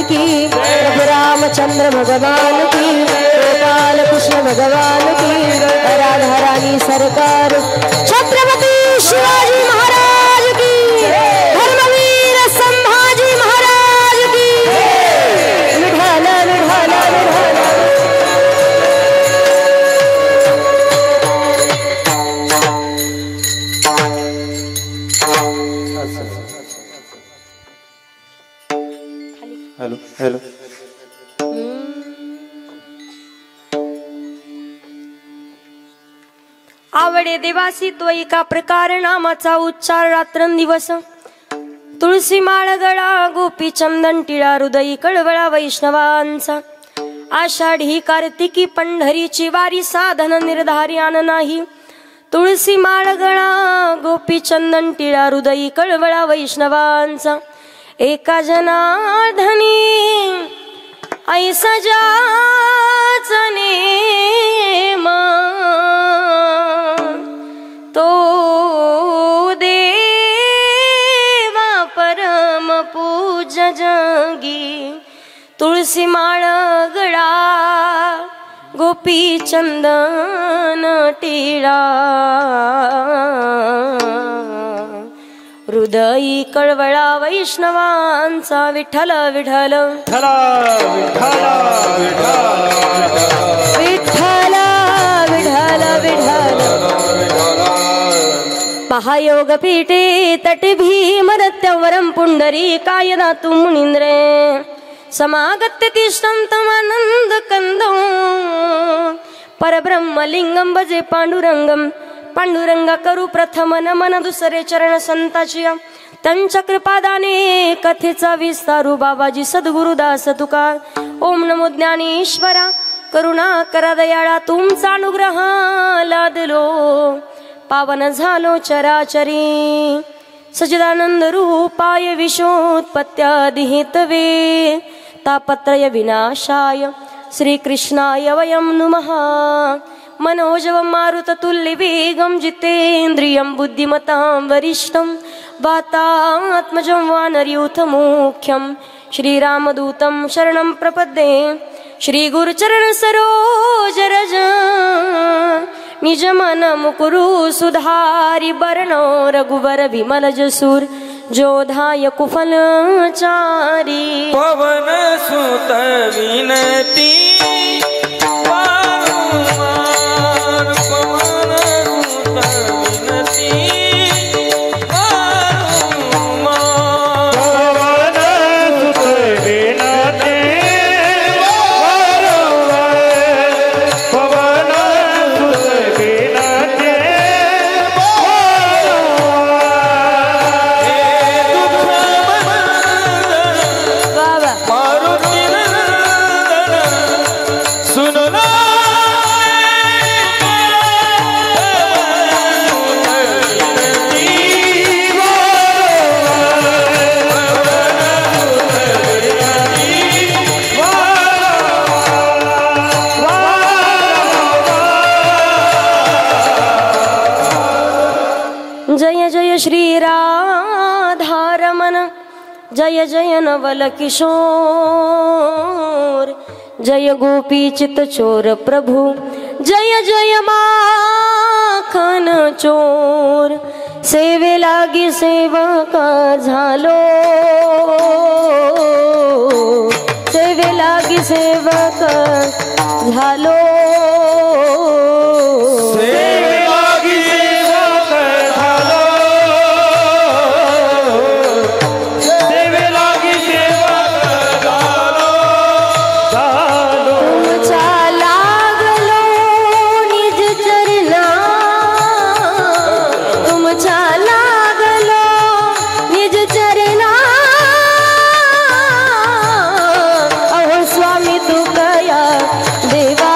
की, प्रभु रामचंद्र भगवान की, गोपाल कृष्ण भगवान की, राधा रानी सरकार, छत्रपति शिवाजी महाराज की, धर्मवीर संभाजी महाराज की, विठ्ठल विठ्ठल विठ्ठल। Hello hello. आवडे देवासी तो एका प्रकार नामाचा उच्चार रात्रंदिवस, तुळसी माळ गळा गोपी चंदन टिळा हृदयी कळवळा वैष्णवांचा, आषाढी कार्तिकी पंढरीची वारी साधन निर्धार्यान नाही, तुळसी माळ गळा गोपी चंदन टिळा हृदयी कळवळा वैष्णवांचा, एका जनार्दनी ऐसा ज्याच नेम तो देवा परम पूज्य जगी, तुळसी माळ गळा गोपी चंदन टिळा हृदयी कळवळा वैष्णवांचा, विठ्ठल विठ्ठल विठ्ठल विठ्ठल विठ्ठल। महायोग पीठे तटे भीमदत्तवरं पुंडरीकाय दातुं मुनीन्द्रे, समागत्य तिष्ठं तमानंद कंदं, परब्रह्मलिंगं भजे पांडुरंगं, पांडुरंगा करू प्रथम नमन दुसरे चरण संताची, त्यांच्या कृपादाने कथेचा विस्तारू बाबाजी सद्गुरुदास तुकार। ओम नमो ज्ञानेश्वरा करुणा करा दयाळा, तुमचा अनुग्रह लादलो पावन झालो चराचरी, सच्चिदानंद रूपाय विश्वोत्पत्त्यादि हेतवे, तापत्रय विनाशाय श्रीकृष्णाय वयं नुमः। मनोजवं मारुततुल्यवेगं जितेन्द्रियं बुद्धिमतां वरिष्ठं, वातात्मजं वानरयूथमुख्यं, श्रीरामदूतं शरणं प्रपद्ये, श्रीगुरुचरण सरोज रज निज मन मुकुरु सुधारि बरनो, रघुवर विमल जसूर जोधाय कुफलचारी, पवन सुत विनती श्री राधारमण, जय जय नवल किशोर, जय गोपी चित चोर प्रभु, जय जय माखन चोर, सेवे लागी सेवक झालो, सेवे लागी सेवक झालो, देवा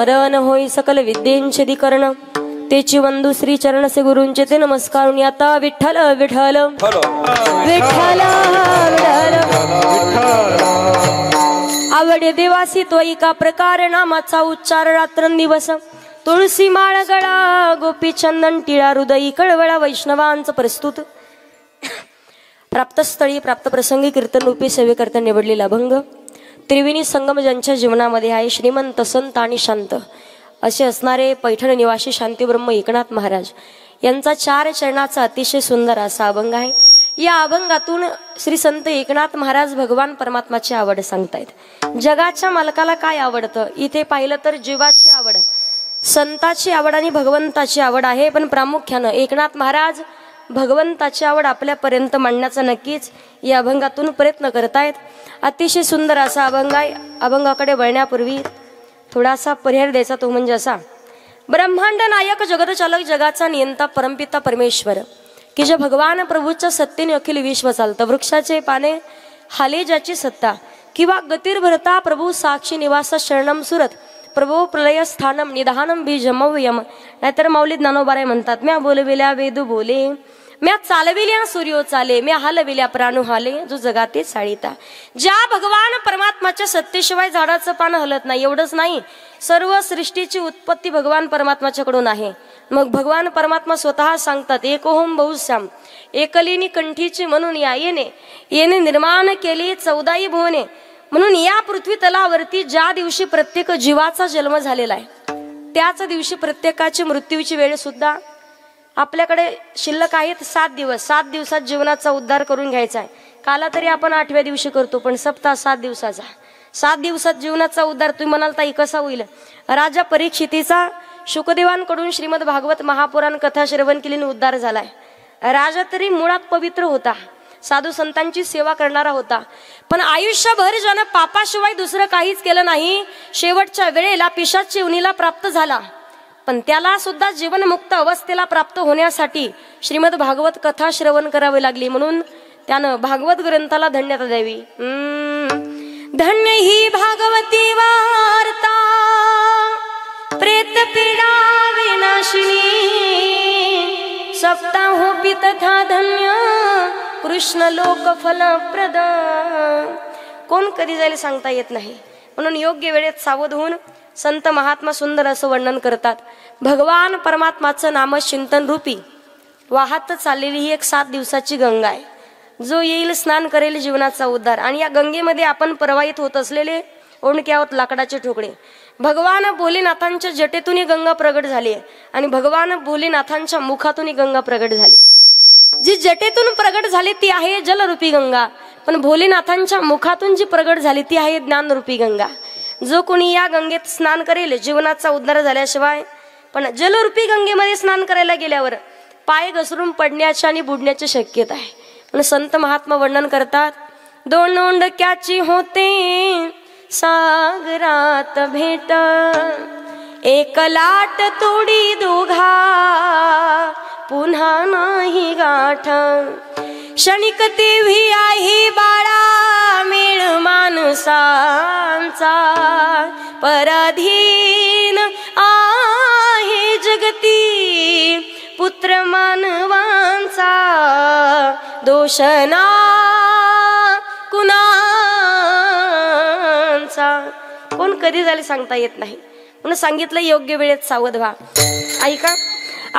स्मरण होई सकल विद्येंचे अधिकरण तेची वंदू श्री चरण से गुरूंचे ते नमस्कारून आता विठ्ठल विठ्ठल विठ्ठल आवडे देवासी तो एका प्रकार नामाचा उच्चार रात्रंदिवस तुळसी माळ गळा गोपी चंदन टिळा हृदयी कळवळा वैष्णवांचं प्रस्तुत प्राप्तस्थळी प्राप्त प्रसंगी कीर्तन रूपी सेवेकरता निवडलेला अभंग त्रिवेणी संगम ज्यांच्या जीवनामध्ये आहे श्रीमंत संत आणि शांत असे असणारे पैठण निवासी शांतीब्रह्म एकनाथ महाराज यांचा 4 चरणाचा अतिशय सुंदर असा अभंग आहे. या अभंगातून श्री संत एकनाथ महाराज भगवान परमात्माची आवड सांगतायत. जगाच्या मालकाला काय आवडतं इथे पाहिलं तर जीवाची आवड, संताची आवड आणि भगवंताची आवड आहे. पण प्रामुख्यानं एकनाथ महाराज भगवंताची आवड आपल्यापर्यंत मांडण्याचा नक्कीच या अभंगातून प्रयत्न करतायत. अतिशय सुंदर असा अभंग आहे. अभंगाकडे वळण्यापूर्वी थोडासा पर्याय द्यायचा तो म्हणजे असा. ब्रह्मांड नायक जगत चालक जगाचा नियंता परमपिता परमेश्वर की जे भगवान प्रभूच्या सत्तेने अखिल विश्व चालतं. वृक्षाचे पाने हाले ज्याची सत्ता किंवा गतिर्भरता प्रभू साक्षी निवास शरणम सुरत प्रभो प्रलय स्थानम निधानम बीजमव्यम. नाहीतर माऊली ज्ञानोबाराय म्हणतात म्या बोलविल्या वेदू बोले म्या चालविल्या सूर्यो चाले म्या हलविल्या प्राणू हाले जो जगाते चाळीता. ज्या भगवान परमात्माच्या सत्तेशिवाय झाडाचं पान हलत नाही. एवढंच नाही, सर्व सृष्टीची उत्पत्ती भगवान परमात्माच्याकडून आहे. मग भगवान परमात्मा स्वतः सांगतात एकोहम बहुश्याम एकलिनी कंठीची म्हणून या येणे निर्माण केली 14 भुवने. म्हणून या पृथ्वी तलावरती ज्या दिवशी प्रत्येक जीवाचा जन्म झालेला आहे त्याच दिवशी प्रत्येकाची मृत्यूची वेळ सुद्धा आपल्याकडे शिल्लक आहेत 7 दिवस. 7 दिवसात जीवनाचा उद्धार करून घ्यायचा आहे. काला तरी आपण 8व्या दिवशी करतो पण सप्ताह 7 दिवसाचा. 7 दिवसात जीवनाचा उद्धार. तुम्ही म्हणाल ताई कसा होईल? राजा परीक्षितीचा शुकदेवांकडून श्रीमद भागवत महापुराण कथा श्रवण केल्याने उद्धार झालाय. राजा तरी मुळात पवित्र होता, साधू संतांची सेवा करणारा होता. पण आयुष्यभर ज्यानं पापाशिवाय दुसरं काहीच केलं नाही शेवटच्या वेळेला पिशाच योनीला प्राप्त झाला. पण त्याला सुद्धा जीवनमुक्त अवस्थेला प्राप्त होण्यासाठी श्रीमद भागवत कथा श्रवण करावी लागली. म्हणून त्यानं भागवत ग्रंथाला धन्यता द्यावी. धन्य ही भागवती वार्ता प्रेत पीडा विनाशिनी सप्ताहोपि तथा धन्य कृष्ण लोक फलप्रद. कोण कधी जाईल सांगता येत नाही. म्हणून योग्य वेळेत सावध होऊन संत महात्मा सुंदर असं वर्णन करतात. भगवान परमात्माचं नाम चिंतन रूपी वाहत चाललेली ही एक 7 दिवसाची गंगा आहे. जो येईल स्नान करेल जीवनाचा उद्धार. आणि या गंगेमध्ये आपण प्रवाहित होत असलेले ओणके आहोत लाकडाचे ठोकळे. भगवान भोलेनाथांच्या जटेतून ही गंगा प्रगट झाली आहे आणि भगवान भोलेनाथांच्या मुखातून ही गंगा प्रगट झाली. जी जटेतून प्रगट झाली ती आहे जलरूपी गंगा. पण भोलेनाथांच्या मुखातून जी प्रगट झाली ती आहे ज्ञानरूपी गंगा. जो कोणी या गंगेत स्नान करेल जीवनाचा उद्धार झाल्याशिवाय. पण जलरूपी गंगेमध्ये स्नान करायला गेल्यावर पाय घसरून पडण्याची आणि बुडण्याची शक्यता आहे. पण संत महात्मा वर्णन करतात 2 ओंडक्याची होते सागरात भेट एक लाट तोडी दोघा पुन्हा नाही गाठ. क्षणिक तेव्ही आहे बाळा मेळ माणसांचा पराधीन आहे जगती पुत्र मानवांचा दोषना कुणांचा. कोण कधी झाले सांगता येत नाही. म्हणून सांगितलं योग्य वेळेत सावध व्हा. ऐका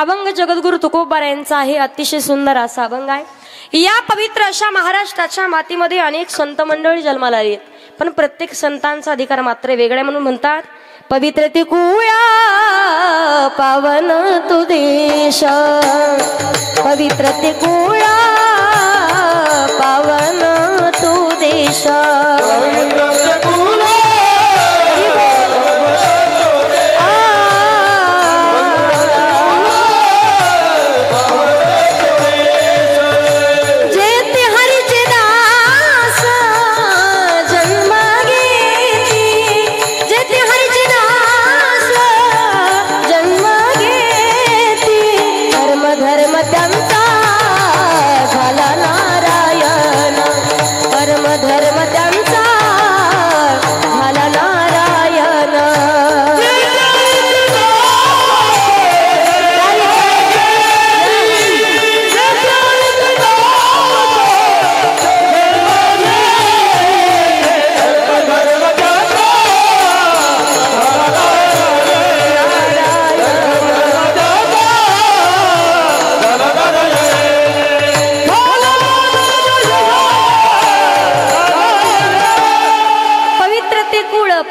अभंग जगद्गुरु तुकोबाराय यांचा आहे. अतिशय सुंदर असा अभंग आहे. या पवित्र अशा महाराष्ट्राच्या मातीमध्ये अनेक संत मंडळी जन्माला आली आहेत. पण प्रत्येक संतांचा अधिकार मात्र वेगळा म्हणून म्हणतात पवित्र ते कुळा पावन तू देश पवित्र ते कुळा पावन तू देश. धर्म त्यांचा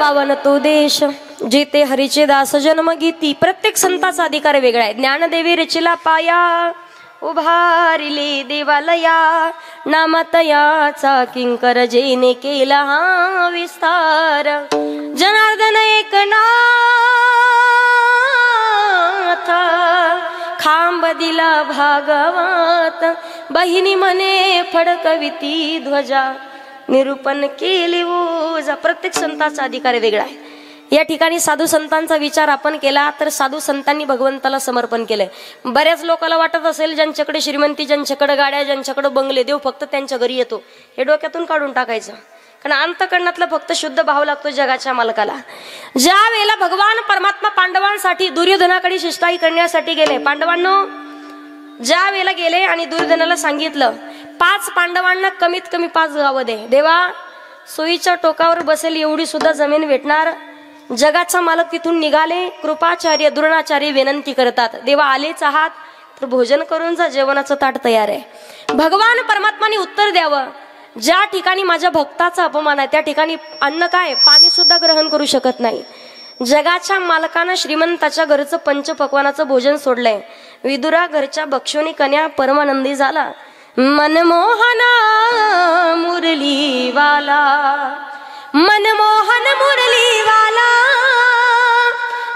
पावन तो देश, जिथे हरीचे दास जन्म गीती. प्रत्येक संताचा अधिकार वेगळा आहे. ज्ञानदेवी रचिला पाया, उभारिले देवालया. नामतयाचा किंकर जेने केला हा विस्तार. जनार्दन एकनाथ, खांब दिला भागवत. बहिणी मने फडकविती ध्वजा, निरूपण केली ओजा. प्रत्येक संताचा अधिकार वेगळा आहे. या ठिकाणी साधू संतांचा विचार आपण केला तर साधू संतांनी भगवंताला समर्पण केलंय. बऱ्याच लोकांना वाटत असेल ज्यांच्याकडे श्रीमंती, ज्यांच्याकडे गाड्या, ज्यांच्याकडे बंगले, देव फक्त त्यांच्या घरी येतो. हे डोक्यातून काढून टाकायचं. कारण अंतःकरणातला फक्त शुद्ध भाव लागतो जगाच्या मालकाला. ज्या वेळेला भगवान परमात्मा पांडवांसाठी दुर्योधनाकडे शिष्टाई करण्यासाठी गेले, पांडवांनो ज्या वेळेला गेले आणि दुर्योधनाला सांगितलं 5 पांडवांना कमीत कमी 5 गावं दे. देवा सोयीच्या टोकावर बसेल एवढी सुद्धा जमीन भेटणार. जगाचा मालक तिथून निघाले. कृपाचार्य द्रोणाचार्य विनंती करतात, देवा आलेच आहात तर भोजन करून जा, जेवणाचं ताट तयार आहे. भगवान परमात्माने उत्तर द्यावं, ज्या ठिकाणी माझ्या भक्ताचा अपमान आहे त्या ठिकाणी अन्न काय, पाणी सुद्धा ग्रहण करू शकत नाही. जगाच्या मालकानं श्रीमंताच्या घरचं पंचपक्वानाचं भोजन सोडलंय. विदुरा घरच्या भक्षोनी कन्या परमानंदी झाला. मनमोहना मुरलीवाला, मनमोहन मुरलीवाला,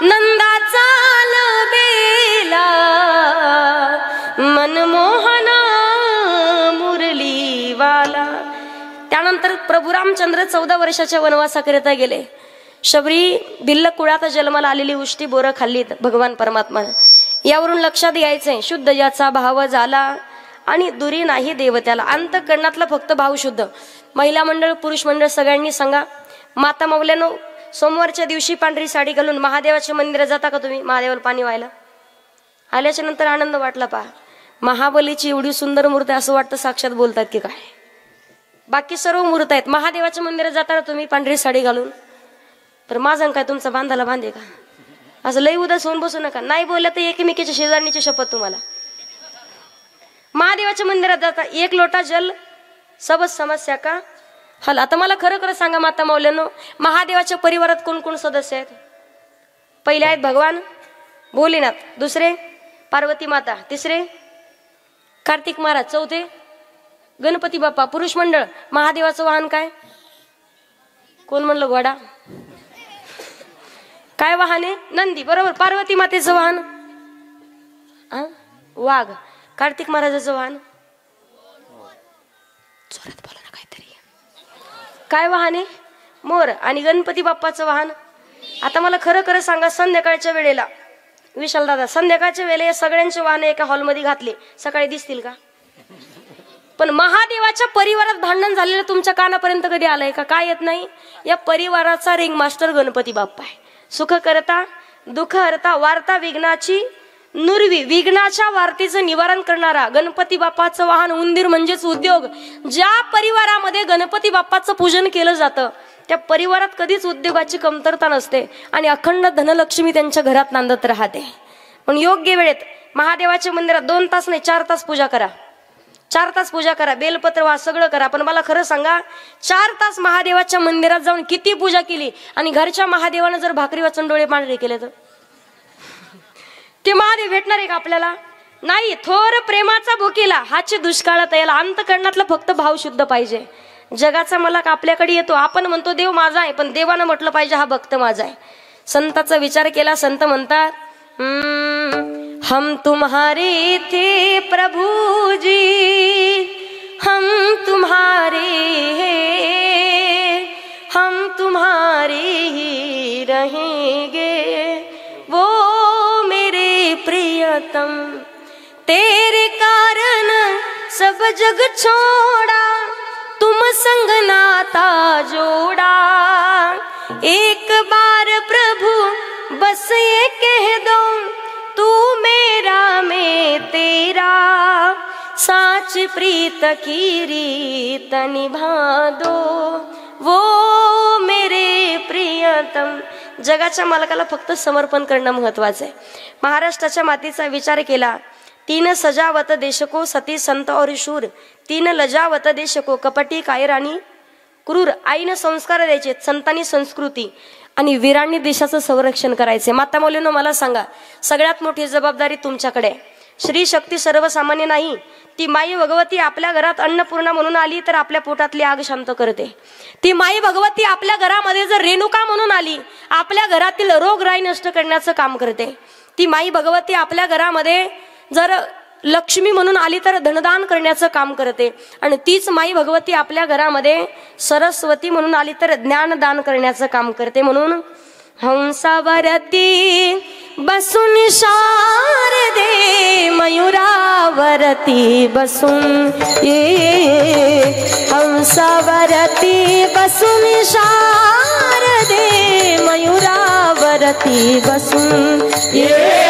नंदाचा बेला. मनमोहना मुरलीवाला. त्यानंतर प्रभू रामचंद्र 14 वर्षाच्या वनवासाकरिता गेले. शबरी भिल्ल कुळात जन्माला आलेली उष्टी बोरं खाल्लीत भगवान परमात्मानं. यावरून लक्षात घ्यायचंय शुद्ध याचा भाव झाला आणि दुरी नाही देवत्याला. अंतःकरणातला फक्त भाव शुद्ध. महिला मंडळ, पुरुष मंडळ सगळ्यांनी सांगा, माता माऊल्यानो सोमवारच्या दिवशी पांढरी साडी घालून महादेवाच्या मंदिरात जाता का तुम्ही? महादेवाला पाणी व्हायला आल्याच्या नंतर आनंद वाटला. पहा महाबलीची एवढी सुंदर मूर्ती, असं वाटतं साक्षात बोलतात की काय. बाकी सर्व मूर्त आहेत. महादेवाच्या मंदिरात जाता तुम्ही पांढरी साडी घालून? तर माझं काय तुमचा बांधाला बांधे का? असं लई उदास होऊन बसू नका. नाही बोललं तर एकमेकीच्या शेजारणीची शपथ तुम्हाला. महादेवाच्या मंदिरात जाता, 1 लोटा जल सब समस्या का हल. आता मला खरं खरं सांगा माता मौल्यानो, महादेवाच्या परिवारात कोण कोण सदस्य आहेत? पहिले आहेत भगवान भोलेनाथ, दुसरे पार्वती माता, तिसरे कार्तिक महाराज, चौथे गणपती बाप्पा. पुरुष मंडळ, महादेवाचं वाहन काय? कोण म्हणलं घोडा? काय वाहन आहे? नंदी. बरोबर. पार्वती मातेचं वाहन वाघ. कार्तिक महाराजाचं वाहन जोरात बोला ना काहीतरी. काय वाहन आहे? मोर. आणि गणपती बाप्पाचं वाहन? आता मला खरं खरं सांगा, संध्याकाळच्या वेळेला विशाल दादा, संध्याकाळच्या वेळेला या सगळ्यांचे वाहन एका हॉलमध्ये घातले, सकाळी दिसतील का? पण महादेवाच्या परिवारात भांडण झालेलं तुमच्या कानापर्यंत कधी आलंय का? काय येत नाही. या परिवाराचा रिंग मास्टर गणपती बाप्पा आहे. सुख करता, दुःख हरता, वार्ता विघ्नाची नुरवी, विघ्नाच्या वार्तेचं निवारण करणारा गणपती बाप्पाचं वाहन उंदीर म्हणजेच उद्योग. ज्या परिवारामध्ये गणपती बाप्पाचं पूजन केलं जातं त्या परिवारात कधीच उद्योगाची कमतरता नसते आणि अखंड धनलक्ष्मी त्यांच्या घरात नांदत राहते. पण योग्य वेळेत महादेवाच्या मंदिरात 2 तास नाही 4 तास पूजा करा. 4 तास पूजा करा, बेलपत्र वा सगळं करा. पण मला खरं सांगा, 4 तास महादेवाच्या मंदिरात जाऊन किती पूजा केली आणि घरच्या महादेवानं जर भाकरी वाचून डोळे पांढरे केले तर ते महादेव भेटणार आहे का आपल्याला? नाही. थोर प्रेमाचा भुकेला हाची दुष्काळात याला. अंतःकरणातला फक्त भाव शुद्ध पाहिजे. जगाचा मालक आपल्याकडे येतो, आपण म्हणतो देव माझा आहे, पण देवानं म्हटलं पाहिजे हा भक्त माझा आहे. संताचा विचार केला. संत म्हणतात, हम तुम्हारे थे प्रभु जी, हम तुम्हारे हैं, हम तुम्हारे ही रहेंगे, वो मेरे प्रियतम. तेरे कारण सब जग छोड़ा, तुम संग नाता जोड़ा. एक बार प्रभु बस ये कह दो, तू मेरा मैं तेरा, साच प्रीत की रीत निभा दो, वो मेरे प्रियतम. जगाच्या मालकाला फक्त समर्पण करणं महत्वाचं आहे. महाराष्ट्राच्या मातीचा विचार केला. 3 सजावत देश को, सती संत और शूर. 3 लजावत देश को, कपटी कायर आणि क्रूर. आईनं संस्कार द्यायचे, संतांनी संस्कृती. आणि वीरांनी देशाचं संरक्षण करायचे। माता मौलीनो मला सांगा, सगळ्यात मोठी जबाबदारी तुमच्याकडे आहे। श्री शक्ती सर्वसामान्य नाही, ती माई भगवती आपल्या घरात अन्नपूर्णा म्हणून आली तर आपल्या पोटातली आग शांत करते। ती माई भगवती आपल्या घरामध्ये जर रेणुका म्हणून आली, आपल्या घरातील रोगराई नष्ट करण्याचं काम करते। ती माई भगवती आपल्या घरामध्ये जर लक्ष्मी म्हणून आली तर धनदान करण्याचं काम करते। आणि तीच माई भगवती आपल्या घरामध्ये सरस्वती म्हणून आली तर ज्ञानदान करण्याचं काम करते। म्हणून हंसावरती बसून शारदे, मयुरावरती बसून ये, हंसावरती बसून शारदे, मयुरावरती बसून ये,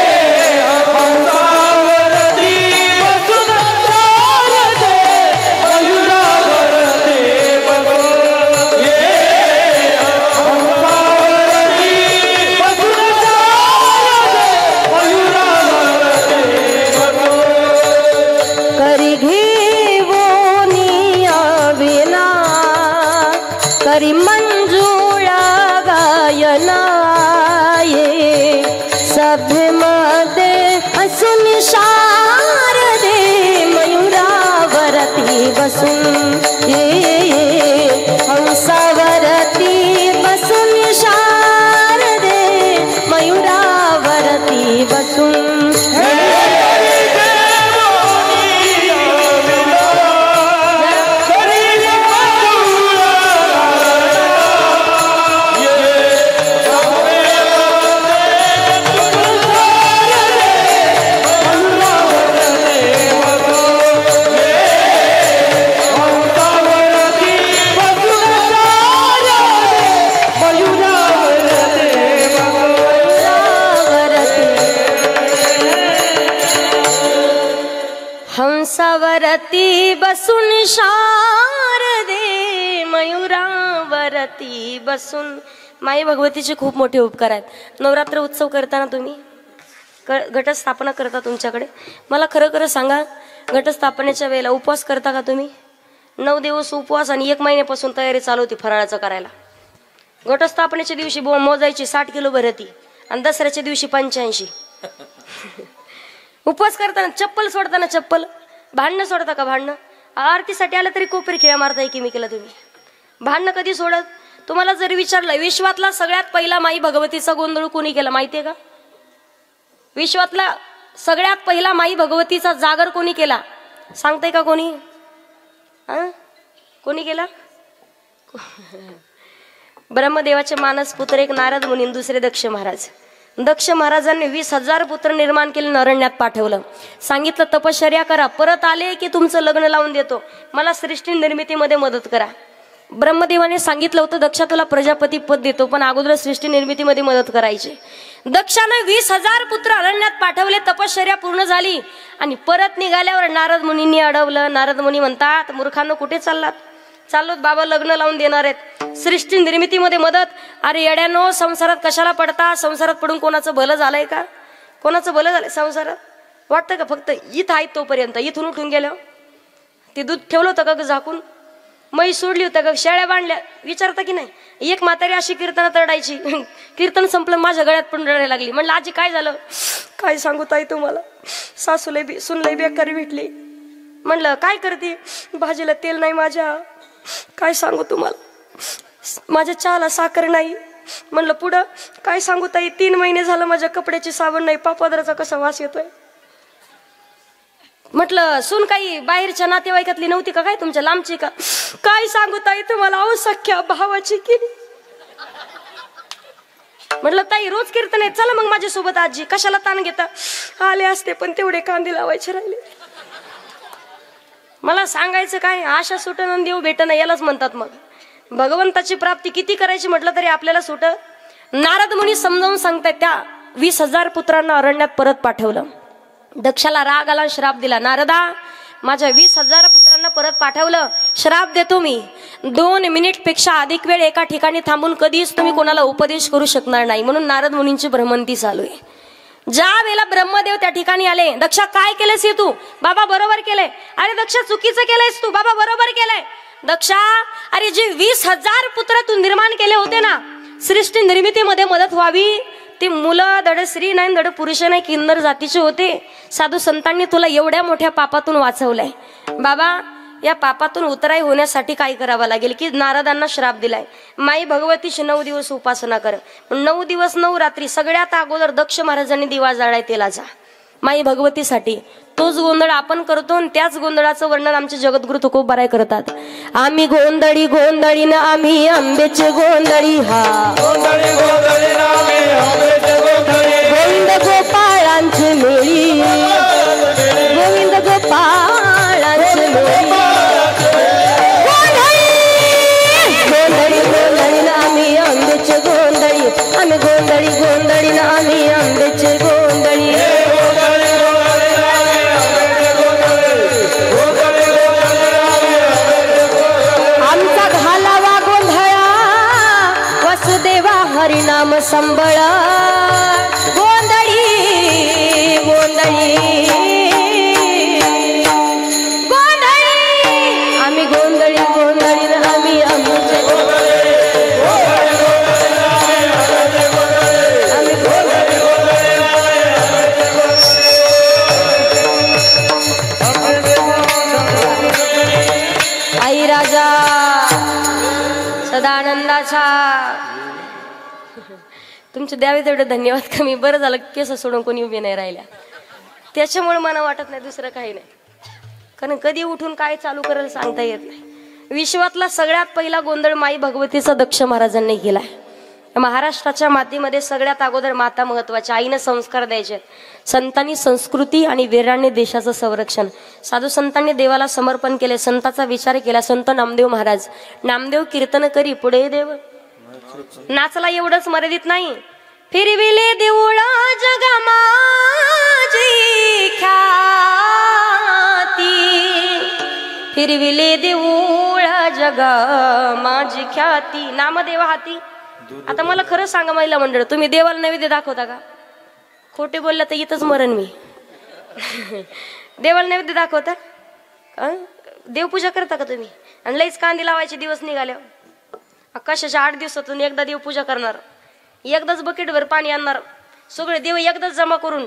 करी मंजुळा गायना ये, सभेमध्ये हसून शारदे, मयुरावरती बसून ये, हंसावरती बसून शारदे, मयुरावरती बसून हंसावरती बसून शारदे, मयुरावरती बसून। माई भगवतीचे खूप मोठे उपकार आहेत। नवरात्र उत्सव करताना तुम्ही घटस्थापना करता तुमच्याकडे, मला खरं खरं सांगा, घटस्थापनेच्या वेळेला उपवास करता का तुम्ही? 9 दिवस उपवास आणि 1 महिन्यापासून तयारी चालू होती फराळाचं करायला। घटस्थापनेच्या दिवशी मोजायची 60 किलो भरती आणि दसऱ्याच्या दिवशी 85। उपवास करताना चप्पल सोडताना चप्पल, भांडणं सोडता का भांडणं? आरतीसाठी आलं तरी कोपरी खिळ्या मारता एकीमेकीला तुम्ही, भांडणं कधी सोडत? तुम्हाला जर विचारलं विश्वातला सगळ्यात पहिला माई भगवतीचा गोंधळ कोणी केला माहितीये का? विश्वातला सगळ्यात पहिला माई भगवतीचा जागर कोणी केला सांगताय का कोणी? कोणी केला? ब्रह्मदेवाचे मानस पुत्र एक नारद मुनी, दुसरे दक्ष महाराज। दक्ष महाराजांनी 20,000 पुत्र निर्माण केले, अरण्यात पाठवलं, सांगितलं तपश्चर्या करा, परत आले की तुमचं लग्न लावून देतो, मला सृष्टी निर्मितीमध्ये मदत करा। ब्रह्मदेवाने सांगितलं होतं दक्षा तुला प्रजापती पद देतो, पण अगोदर सृष्टी निर्मितीमध्ये मदत करायची। दक्षाने 20,000 पुत्र अरण्यात पाठवले, तपश्चर्या पूर्ण झाली आणि परत निघाल्यावर नारद मुनींनी अडवलं। नारद मुनी म्हणतात मूर्खांनो कुठे चाललात? चाललोत बाबा, लग्न लावून देणार आहेत, सृष्टी निर्मितीमध्ये मदत। अरे येड्यानो, संसारात कशाला पडता? संसारात पडून कोणाचं भलं झालंय का? कोणाचं भलं झालंय संसारात? वाटतं का फक्त इथं आहेत तोपर्यंत? इथून उठून गेलं ते दूध ठेवलं होतं का झाकून? मै सोडली होतं का? शेळ्या बांधल्या? विचारता की नाही? एक म्हातारी अशी कीर्तनात रडायची, कीर्तन संपलं माझ्या गळ्यात पण रडायला लागली। म्हणलं आजी काय झालं? काय सांगू ताई तुम्हाला, सासूला सुनलाई बेकारी भेटली। म्हणलं काय करते? भाजीला तेल नाही माझ्या, काय सांगू तुम्हाला, माझ्या चहाला साखर नाही। म्हणलं पुढं काय सांगू ताई, 3 महिने झालं माझ्या कपड्याची साबण नाही, पापादराचा कसा वास येतोय। म्हटलं सून काही बाहेरच्या नातेवाईकातली नव्हती का? काय तुमच्या लांबची का? काय सांगू ताई तुम्हाला, अहो सख्या भावाची केली। म्हटलं ताई रोज कीर्तन आहे, चला मग माझ्यासोबत आजी, कशाला ताण घेता? आले असते पण तेवढे कांदे लावायचे राहिले। मला सांगायचं काय, आशा सुटन देव भेटणं यालाच म्हणतात। मग भगवंताची प्राप्ती किती करायची म्हटलं तरी आपल्याला सुट। नारद मुनी समजावून सांगतायत, त्या 20,000 पुत्रांना अरण्यात परत पाठवलं। दक्षाला राग आला, श्राप दिला, नारदा माझ्या 20,000 पुत्रांना परत पाठवलं, श्राप देतो मी, 2 मिनिट पेक्षा अधिक वेळ एका ठिकाणी थांबून कधीच तुम्ही कोणाला उपदेश करू शकणार नाही। म्हणून नारद मुनींची भ्रमंती चालू आहे। ज्या वेळेला ब्रह्मदेव त्या ठिकाणी आले, दक्षा काय केलंस हे तू? बाबा बरोबर केलंय। अरे दक्षा चुकीचं केलंयस तू? बाबा बरोबर केलंय। दक्षा अरे जे 20,000 पुत्र तू निर्माण केले होते ना, सृष्टी निर्मितीमध्ये मदत व्हावी. ते मुलं धड स्त्री नाही धड पुरुष नाही किन्नर जातीचे होते. साधू संतांनी तुला एवढ्या मोठ्या पापातून वाचवलंय. बाबा या पापातून उतराई होण्यासाठी काय करावं लागेल की नारदांना श्राप दिलाय. माई भगवतीची 9 दिवस उपासना कर. 9 दिवस 9 रात्री सगळ्यात अगोदर दक्ष महाराजांनी दिवा जाळाय तेलाचा माई भगवतीसाठी. तोच गोंधळ आपण करतो आणि त्याच गोंधळाचं वर्णन आमचे जगद्गुरु तुकोबाराय करतात. आम्ही गोंधळी गोंधळी ना आम्ही आंब्याचे गोंधळी हा गोंधळी गोंधळी ना आम्ही आंब्याचे गोंधळी गोविंद गोपाळांचे मेळी गोविंद गोपाळांचे मेळी गोंधळी गोंधळी ना आम्ही आंब्याचे गोंधळी आम्ही गोंधळी गोंधळी ना आम्ही आंब्याचे गोंधळी हरिनाम संबळ गोंधळी गोंधळी गोंधळी आम्ही गोंधळी गोंधळी आम्ही आमचे आई राजा सदानंदाचा तुमचे द्यावे तेवढे धन्यवाद. कमी बरं झालं केस सोडून कोणी उभे नाही राहिल्या त्याच्यामुळे मला वाटत नाही दुसरं काही नाही. कारण कधी उठून काय चालू करेल सांगता येत नाही. विश्वातला सगळ्यात पहिला गोंधळ माई भगवतीचा दक्ष महाराजांनी केलाय. महाराष्ट्राच्या मातीमध्ये सगळ्यात अगोदर माता महत्वाची. आईनं संस्कार द्यायचे. संतांनी संस्कृती आणि वीरांनी देशाचं संरक्षण. साधू संतांनी देवाला समर्पण केले. संताचा विचार केला. संत नामदेव महाराज नामदेव कीर्तन करी पुढे देव नाचला एवढंच मर्यादित नाही. फिरविले देऊळा जगा माझी ख्याती फिरविले देऊळा जगा माझी ख्याती नामदेवा हाती. आता मला खरं सांगा महिला मंडळ तुम्ही देवाला नैवेद्य दाखवता का? खोटे बोलला तर इथंच मरण मी. देवाला नैवेद्य दाखवता? देवपूजा करता का तुम्ही? आणि लईच कांदी लावायचे दिवस निघाले. कशाच्या 8 दिवसातून एकदा देवपूजा करणार. एकदाच बकेटभर पाणी आणणार. सगळे देव एकदाच जमा करून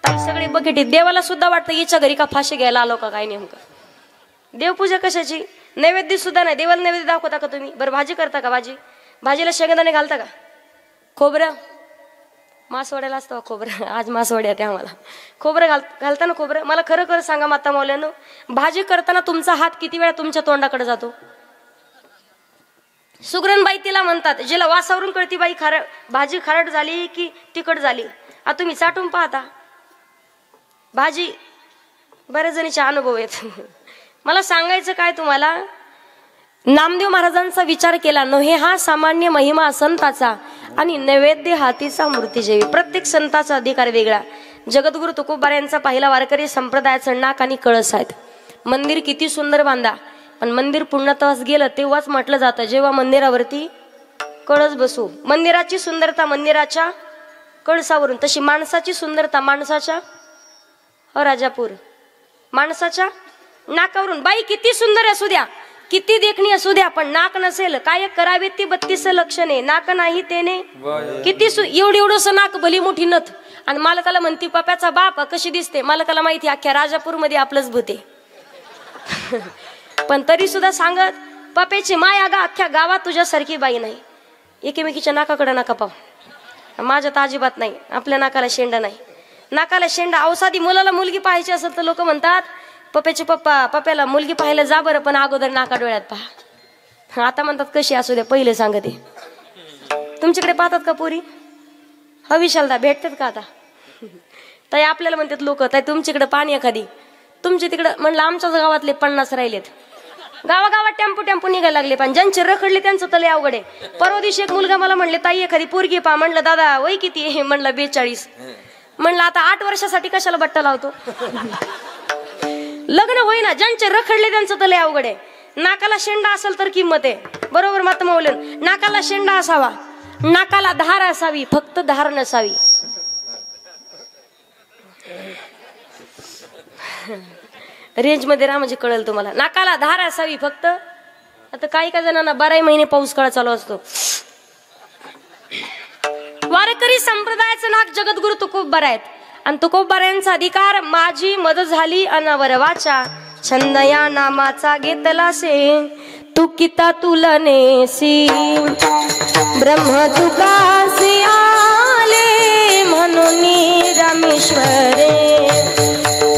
सगळे बकेटीत. देवाला सुद्धा वाटतं हिच्या घरी का फाशी घ्यायला आलो का काय नेमकं. देवपूजा कशाची? नैवेद्य सुद्धा नाही. देवाला नैवेद्य दाखवता का तुम्ही? बरं भाजी करता का? भाजीला शेंगदाणे घालता का? खोबरं मासवड्याला असतं खोबरं. आज मासवड्यात आहे आम्हाला. खोबरं घालता ना खोबरं? मला खरं खरं सांगा माता मौल्यानो भाजी करताना तुमचा हात किती वेळा तुमच्या तोंडाकडे जातो? सुगरणबाई तिला म्हणतात जिला वासावरून कळती बाई भाजी खारट झाली की तिखट झाली. आता तुम्ही चाटून पाहता भाजी. बऱ्याच जणीचे अनुभव आहेत. मला सांगायचं काय तुम्हाला नामदेव महाराजांचा विचार केला नव्हे हा सामान्य महिमा संताचा आणि नैवेद्य हातीचा मूर्तीजेवी. प्रत्येक संताचा अधिकार वेगळा. जगद्गुरु तुकोबार यांचा पहिला वारकरी संप्रदायाचं नाक आणि कळस आहेत. मंदिर किती सुंदर बांधा पण मंदिर पूर्णत्वास गेलं तेव्हाच म्हटलं जातं जेव्हा मंदिरावरती कळस बसू. मंदिराची सुंदरता मंदिराच्या कळसावरून तशी माणसाची सुंदरता माणसाच्या राजापूर माणसाच्या नाकावरून. बाई किती सुंदर असू द्या किती देखणी असू द्या पण नाक नसेल काय करावे ती 32 लक्षणे. नाक नाही तेने किती एवढंस नाक भली मोठी नथ. आणि मालकाला म्हणती पप्याचा बाप कशी दिसते? मालकाला माहिती अख्ख्या राजापूर मध्ये आपलंच भूते. पण तरी सुद्धा सांगत पप्याची माय अगा अख्ख्या गावात तुझ्यासारखी बाई नाही. एकेमेकीच्या नाकाकडे नका पाहू. माझ्या तर अजिबात नाही. आपल्या नाकाला शेंडा नाही. नाकाला शेंडा औसादी मुलाला मुलगी पाहायची असेल तर लोक म्हणतात पप्याचे पप्याला मुलगी पाहायला जा बरं पण अगोदर नाका डोळ्यात पहा. आता म्हणतात कशी असू द्या पहिले सांगते. तुमच्याकडे पाहतात का पोरी? विशालदा भेटतात का आता? ताई आपल्याला म्हणतात लोक ताई तुमच्याकडे पाणी एखादी तुमच्या तिकडं. म्हणलं आमच्याच गावातले 50 राहिलेत. गावागावात टेम्पो निघायला लागले पण ज्यांचे रखडले त्यांचं तले अवघड आहे. परवा दिवशी एक मुलगा मला म्हणले ताई एखादी पोरगी पहा. म्हणलं दादा वय किती आहे? म्हणलं 42. म्हणलं आता 8 वर्षासाठी कशाला बट्टा लावतो? लग्न होईना ज्यांचे रखडले त्यांचं तले अवघड आहे. नाकाला शेंडा असेल तर किंमत आहे. बरोबर माता मौलन. नाकाला शेंडा असावा नाकाला धार असावी फक्त धार नसावी. रेंज मध्ये राहा म्हणजे कळेल तुम्हाला. नाकाला धार असावी फक्त. आता काही जणांना 12 महिने पाऊस काळ चालू असतो. वारकरी संप्रदायाचं नाक जगद्गुरु तुकोबराय आहेत आणि तुकोबरायांचा अधिकार माझी मद झाली अनवर वाचा छंद या नामाचा घेतला से तू किता तुलनेसी ब्रह्म तुकासी आले म्हणून रामेश्वरे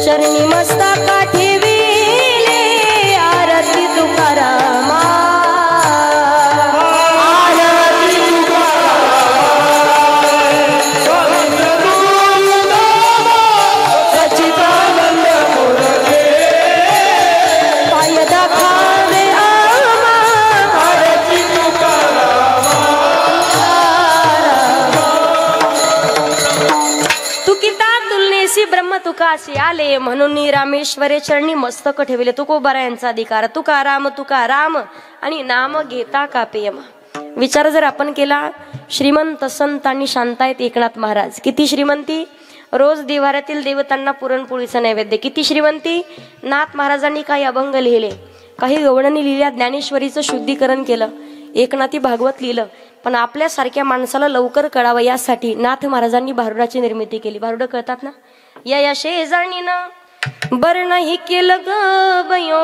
चरणी मस्तका ठेविले आरती तुकारामा ब्रह्म तुकासी आले म्हणून रामेश्वरे चरणी मस्तक ठेवले तुकोबरायांचा अधिकार तुकाराम तुकाराम आणि नाम घेता कापेयम. विचार जर आपण केला, श्रीमंत संत आणि शांत आहेत एकनाथ महाराज. किती श्रीमंती, रोज देवाऱ्यातील देवतांना पुरणपोळीचं नैवेद्य. किती श्रीमंती, नाथ महाराजांनी काही अभंग लिहिले, काही गवळणी लिहिल्या, ज्ञानेश्वरीचं शुद्धीकरण केलं, एकनाथी भागवत लिहिलं. पण आपल्यासारख्या माणसाला लवकर कळावं यासाठी नाथ महाराजांनी भारुडाची निर्मिती केली. भारुडं कळतात ना, या शेजारणीनं बर नाही केलं ग बयो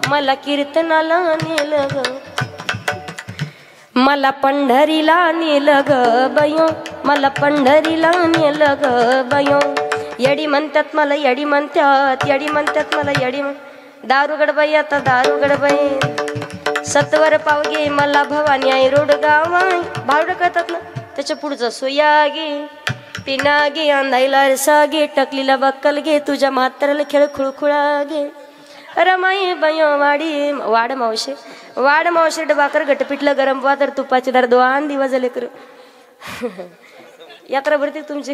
मला कीर्तनाला नेलं ग मला पंढरीला नेलं ग बयो मला पंढरीला नेलं ग बयो. येडी म्हणतात मला येडी म्हणतात, येडी म्हणतात मला येडी दारुगड बाई आता दारुगड बाई सत्वर पावगे मला भवानी आई रोड गाव भारुडं कळतात ना. त्याच्या पुढचं सोया गे पिना गे अंधाईला रसा गे टकलीला बक्कल घे तुझ्या म्हाताऱ्याला खेळ खुळखुळा घे रमाई बयो वाडी वाड मावशे डबाकर गटपिटलं गरम वा तर तुपाचे दार 2 दिवस झाले कर यात्रा भरते तुमची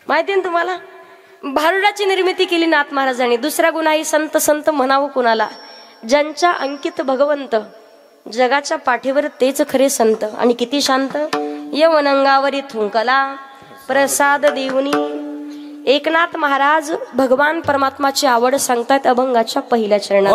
माहिती ना तुम्हाला. भारुडाची निर्मिती केली नाथ महाराजांनी. दुसरा गुन्हाही संत संत म्हणावं कुणाला, ज्यांच्या अंकित भगवंत जगाच्या पाठीवर तेच खरे संत. आणि किती शांत, यवनंगावरी थुंकला प्रसाद देऊनी. एकनाथ महाराज भगवान परमात्माची आवड सांगतात अभंगाच्या पहिल्या चरणात.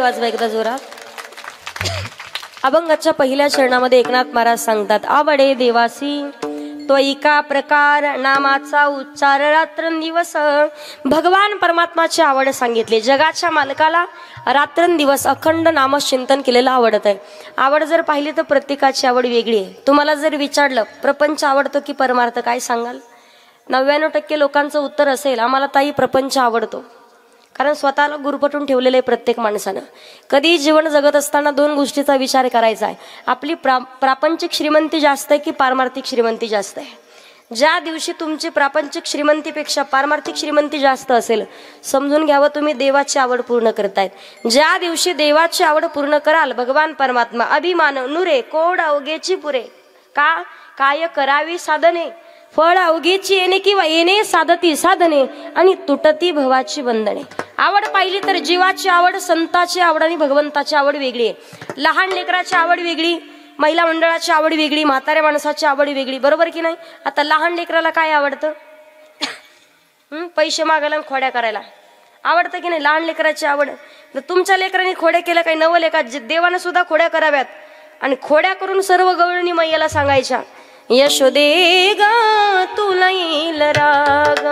वाजवा एकदा जोरात. अभंगाच्या पहिल्या चरणामध्ये एकनाथ महाराज सांगतात, आवडे देवासी तो एका प्रकार नामाचा उच्चार रात्रंदिवस. भगवान परमात्माची आवड सांगितली. जगाच्या मालकाला रात्रंदिवस अखंड नामचिंतन केलेलं आवडत आहे. आवड जर पाहिली तर प्रत्येकाची आवड वेगळी आहे. तुम्हाला जर विचारलं प्रपंच आवडतो की परमार्थ, काय सांगाल? 99% लोकांचं उत्तर असेल, आम्हाला ताई प्रपंच आवडतो. कारण स्वतःला गुरफटून ठेवलेलं आहे प्रत्येक माणसानं. कधी जीवन जगत असताना 2 गोष्टीचा विचार करायचा आहे, आपली प्रापंचिक श्रीमंती जास्त आहे की पारमार्थिक श्रीमंती जास्त आहे. ज्या दिवशी तुमची प्रापंचिक श्रीमंतीपेक्षा पारमार्थिक श्रीमंती जास्त असेल, समजून घ्यावं तुम्ही देवाची आवड पूर्ण करतायत. ज्या दिवशी देवाची आवड पूर्ण कराल, भगवान परमात्मा अभिमान नुरे कोड अवघेची पुरे. का काय करावी साधने, फळ अवघेची येणे किंवा येणे साधती साधने, आणि तुटती भवाची बंधने. आवड पाहिली तर जीवाची आवड, संताची आवड आणि भगवंताची आवड वेगळी आहे. लहान लेकराची आवड वेगळी, महिला मंडळाची आवड वेगळी, म्हाताऱ्या माणसाची आवड वेगळी, बरोबर की नाही? आता लहान लेकराला काय आवडतं? पैसे मागायला आणि खोड्या करायला आवडतं की नाही? लहान लेकराची आवड. तर तुमच्या लेकरांनी खोड्या केल्या काही नवल एका देवानं सुद्धा खोड्या कराव्यात, आणि खोड्या करून सर्व गवळणी मैयाला सांगायच्या, यशोदे ग तुला येईल राग,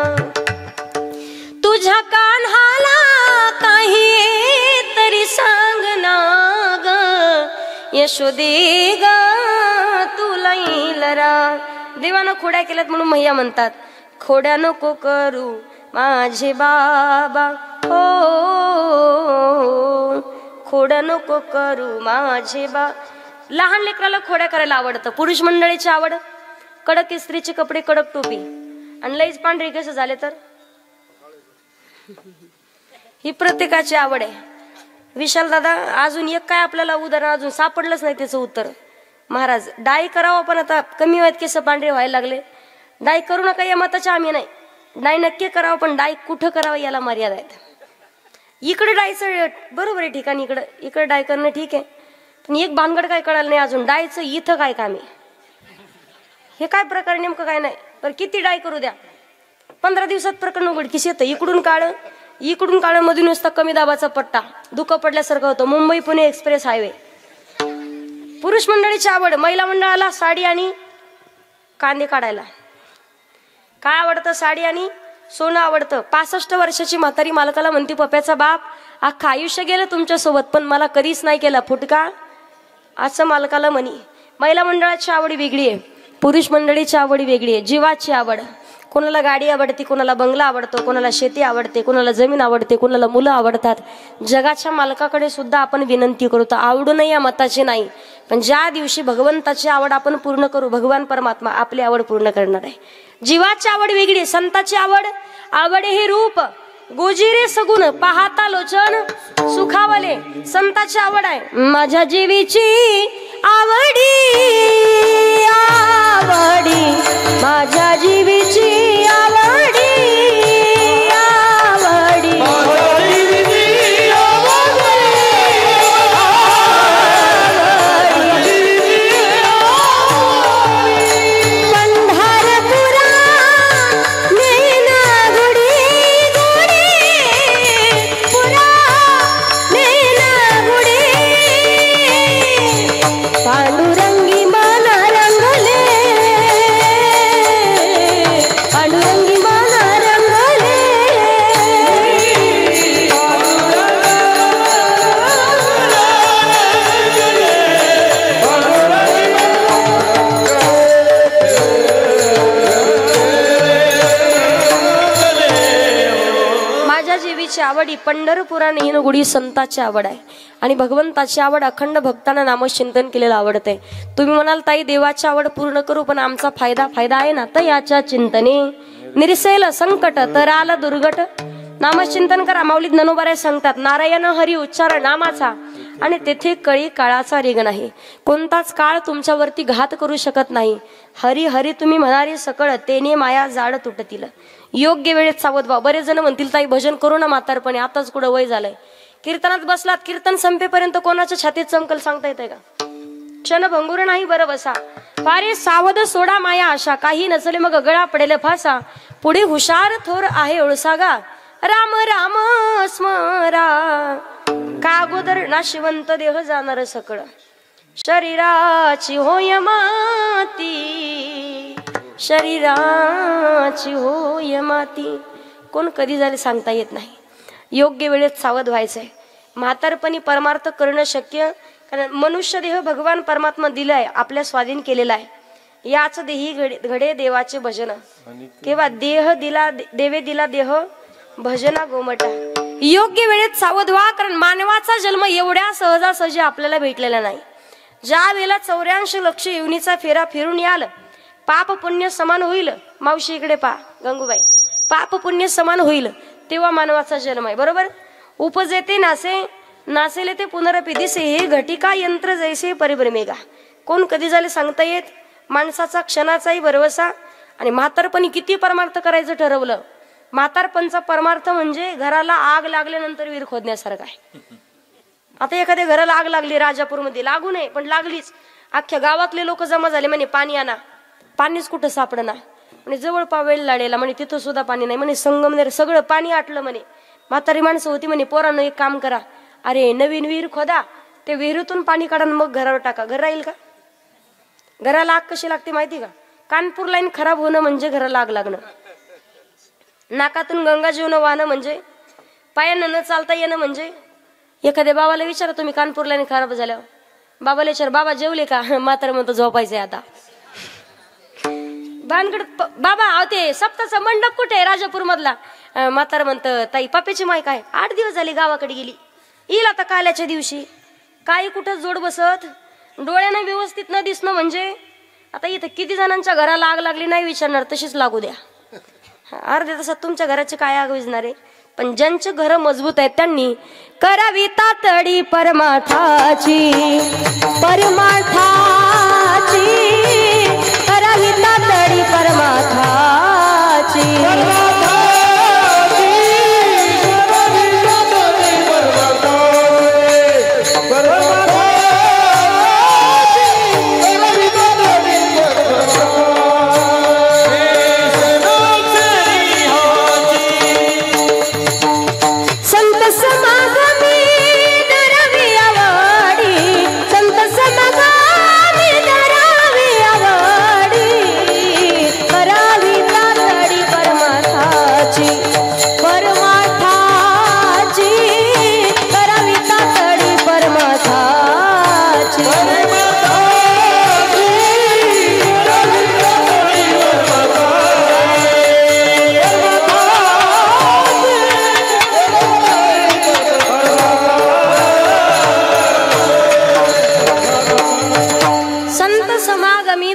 तुझ्या कान्हाला काही तरी सांग ना ग, यशोदे ग तुला येईल राग. देवानं खोड्या केल्यात म्हणून मैया म्हणतात, खोड्या नको करू माझे बाबा हो, खोड्या नको करू माझे बा. लहान लेकराला खोड्या करायला आवडतं. पुरुष मंडळीची आवड कडक इस्त्रीचे कपडे, कडक टोपी, आणि लईच पांढरी केस झाले तर ही प्रत्येकाची आवड आहे. विशाल दादा, अजून एक काय आपल्याला उदाहरण अजून सापडलंच नाही त्याचं उत्तर. महाराज डाय करावं, पण आता कमी वयात केस पांढरे व्हायला लागले. डाय करू नका या मताच्या आम्ही नाही. डाय नक्की करावं, पण डाय कुठं करावं याला मर्यादा आहेत. इकडे डायचं बरोबर आहे ठिकाणी, इकडे डाय करणं ठीक आहे, पण एक भानगड काय कळालं नाही अजून, डायचं इथं काय काम आहे, हे काय प्रकार नेमकं काय नाही. पण किती डाय करू द्या, 15 दिवसात प्रकरण उघडकीस येतं. इकडून काळ मधून नुसता कमी दाबाचा पट्टा, दुःख पडल्यासारखं होतं. Mumbai Pune express highway. पुरुष मंडळीची आवड, महिला मंडळाला साडी आणि कांदे काढायला काय आवडतं? साडी आणि सोनं आवडतं. 65 वर्षाची म्हातारी मालकाला म्हणती, पप्याचा बाप अख्खं आयुष्य गेलं तुमच्यासोबत, पण मला कधीच नाही केला फुटका, असं मालकाला म्हणी. महिला मंडळाची आवड वेगळी आहे, पुरुष मंडळीची आवड वेगळी आहे. जीवाची आवड, कोणाला गाडी आवडते, कोणाला बंगला आवडतो, कोणाला शेती आवडते, कोणाला जमीन आवडते, कोणाला मुलं आवडतात. जगाच्या मालकाकडे सुद्धा आपण विनंती करतो, आवडू नये या मताची नाही, पण ज्या दिवशी भगवंताची आवड आपण पूर्ण करू, भगवान परमात्मा आपली आवड पूर्ण करणार आहे. जीवाची आवड वेगळी, संताची आवड, आवड हे रूप गोजिरे सगुण पाहता लोचन सुखावले. संताची आवड आहे, माझ्या जीवीची आवडी आवडी, माझ्या जीवीची आवडी आवडी, आवडी पंढरपुरा गुढी संताची आवड आहे. आणि भगवंताची आवड अखंड भक्तांना नामचिंतन केलेलं आवडते. तुम्ही म्हणाल ताई देवाची आवड पूर्ण करू, पण आमचा फायदा आहे ना, तर याच्या चिंतने निरसेल संकट तर आलं दुर्घट. नामचिंतन करा. माऊलीत ननोबारे सांगतात, नारायण हरी उच्चार नामाचा, आणि तेथे कळी काळाचा रेग नाही. कोणताच काळ तुमच्यावरती घात करू शकत नाही. हरी हरी तुम्ही म्हणारे सकळ, तेने माया जाड तुटतील. योग्य वेळेत सावध व्हा. बरेच जण म्हणतील ताई भजन करू ना म्हातारपणे, आताच कुठं वय झालंय. कीर्तनात बसलात, कीर्तन संपेपर्यंत कोणाच्या छातीत चमकल सांगता येते का? क्षण भंगुर नाही बरं बसा. फारे सावध सोडा माया आशा, काही नसले मग गळा पडेल फासा. पुढे हुशार थोर आहे ओळसागा, राम राम स्मरा. का अगोदर नाशिवंत देह जाणार सकळ. शरीराची होय माती, शरीराची होय माती. कोण कधी झाले सांगता येत नाही. योग्य वेळेत सावध व्हायचंय. म्हातारपणी परमार्थ करणं शक्य, कारण मनुष्य देह भगवान परमात्मा दिलाय, आपल्या स्वाधीन केलेला आहे. याच देही घडे देवाचे भजन, केव्हा देह दिला देवे दिला देह भजना गोमटा. योग्य वेळेत सावध व्हा, कारण मानवाचा जन्म एवढ्या सहजासहजी आपल्याला भेटलेला नाही. ज्या वेळेला 84 लक्ष योनीचा फेरा फिरून याल, पाप पुण्य समान होईल. मावशी इकडे पा गंगूबाई, पाप पुण्य समान होईल तेव्हा मानवाचा जन्म आहे. बरोबर. उपजे ते नासे, नासेले ते पुनरपी दिसे, हे घटिका यंत्र जैसे परिभ्रमेगा. कोण कधी झाले सांगता येत. माणसाचा क्षणाचाही भरवसा. आणि म्हातारपणी किती परमार्थ करायचं ठरवलं. म्हातारपणचा परमार्थ म्हणजे घराला आग लागल्यानंतर विहीर खोदण्यासारखा आहे. आता एखाद्या घराला आग लागली राजापूरमध्ये, लागू नये पण लागलीच. अख्ख्या गावातले लोक जमा झाले, म्हणे पाणी आणा. पाणीच कुठं सापडना. म्हणे जवळ पावेल लाडेला, म्हणे तिथं सुद्धा पाणी नाही. म्हणे संगमनेर सगळं पाणी आटलं. म्हणे म्हातारी माणसं होती. म्हणे पोरांनो एक काम करा, अरे नवीन विहीर खोदा, ते विहिरीतून पाणी काढा मग घरावर टाका. घर राहील का? घराला आग कशी लागते माहिती का? कानपूर लाईन खराब होणं म्हणजे घराला आग लागणं. नाकातून गंगा जीवन वाहणं म्हणजे, पायानं न चालता येणं म्हणजे. एखाद्या बाबाला विचारा तुम्ही कानपूर लाईन खराब झाल्यावर, बाबाला विचार बाबा जेवले का? म्हातारा म्हणतो झोपायचंय आता. भानगड बाबा ते सप्ताचा मंडप कुठे आहे राजापूर मधला? म्हातारा म्हणतं ताई पाप्याची माय काय 8 दिवस झाले गावाकडे गेली, येईल आता काल्याच्या दिवशी. काय कुठं जोड बसत, डोळ्यानं व्यवस्थित न दिसणं म्हणजे. आता इथं किती जणांच्या घराला आग लागली नाही विचारणार, तशीच लागू द्या. अर्ध्या तासात तुमच्या घराची काय आग विझणार आहे. पण ज्यांचे घर मजबूत आहेत त्यांनी करावी तातडी परमार्थाची, परमार्थाची करावी तातडी परमार्थाची.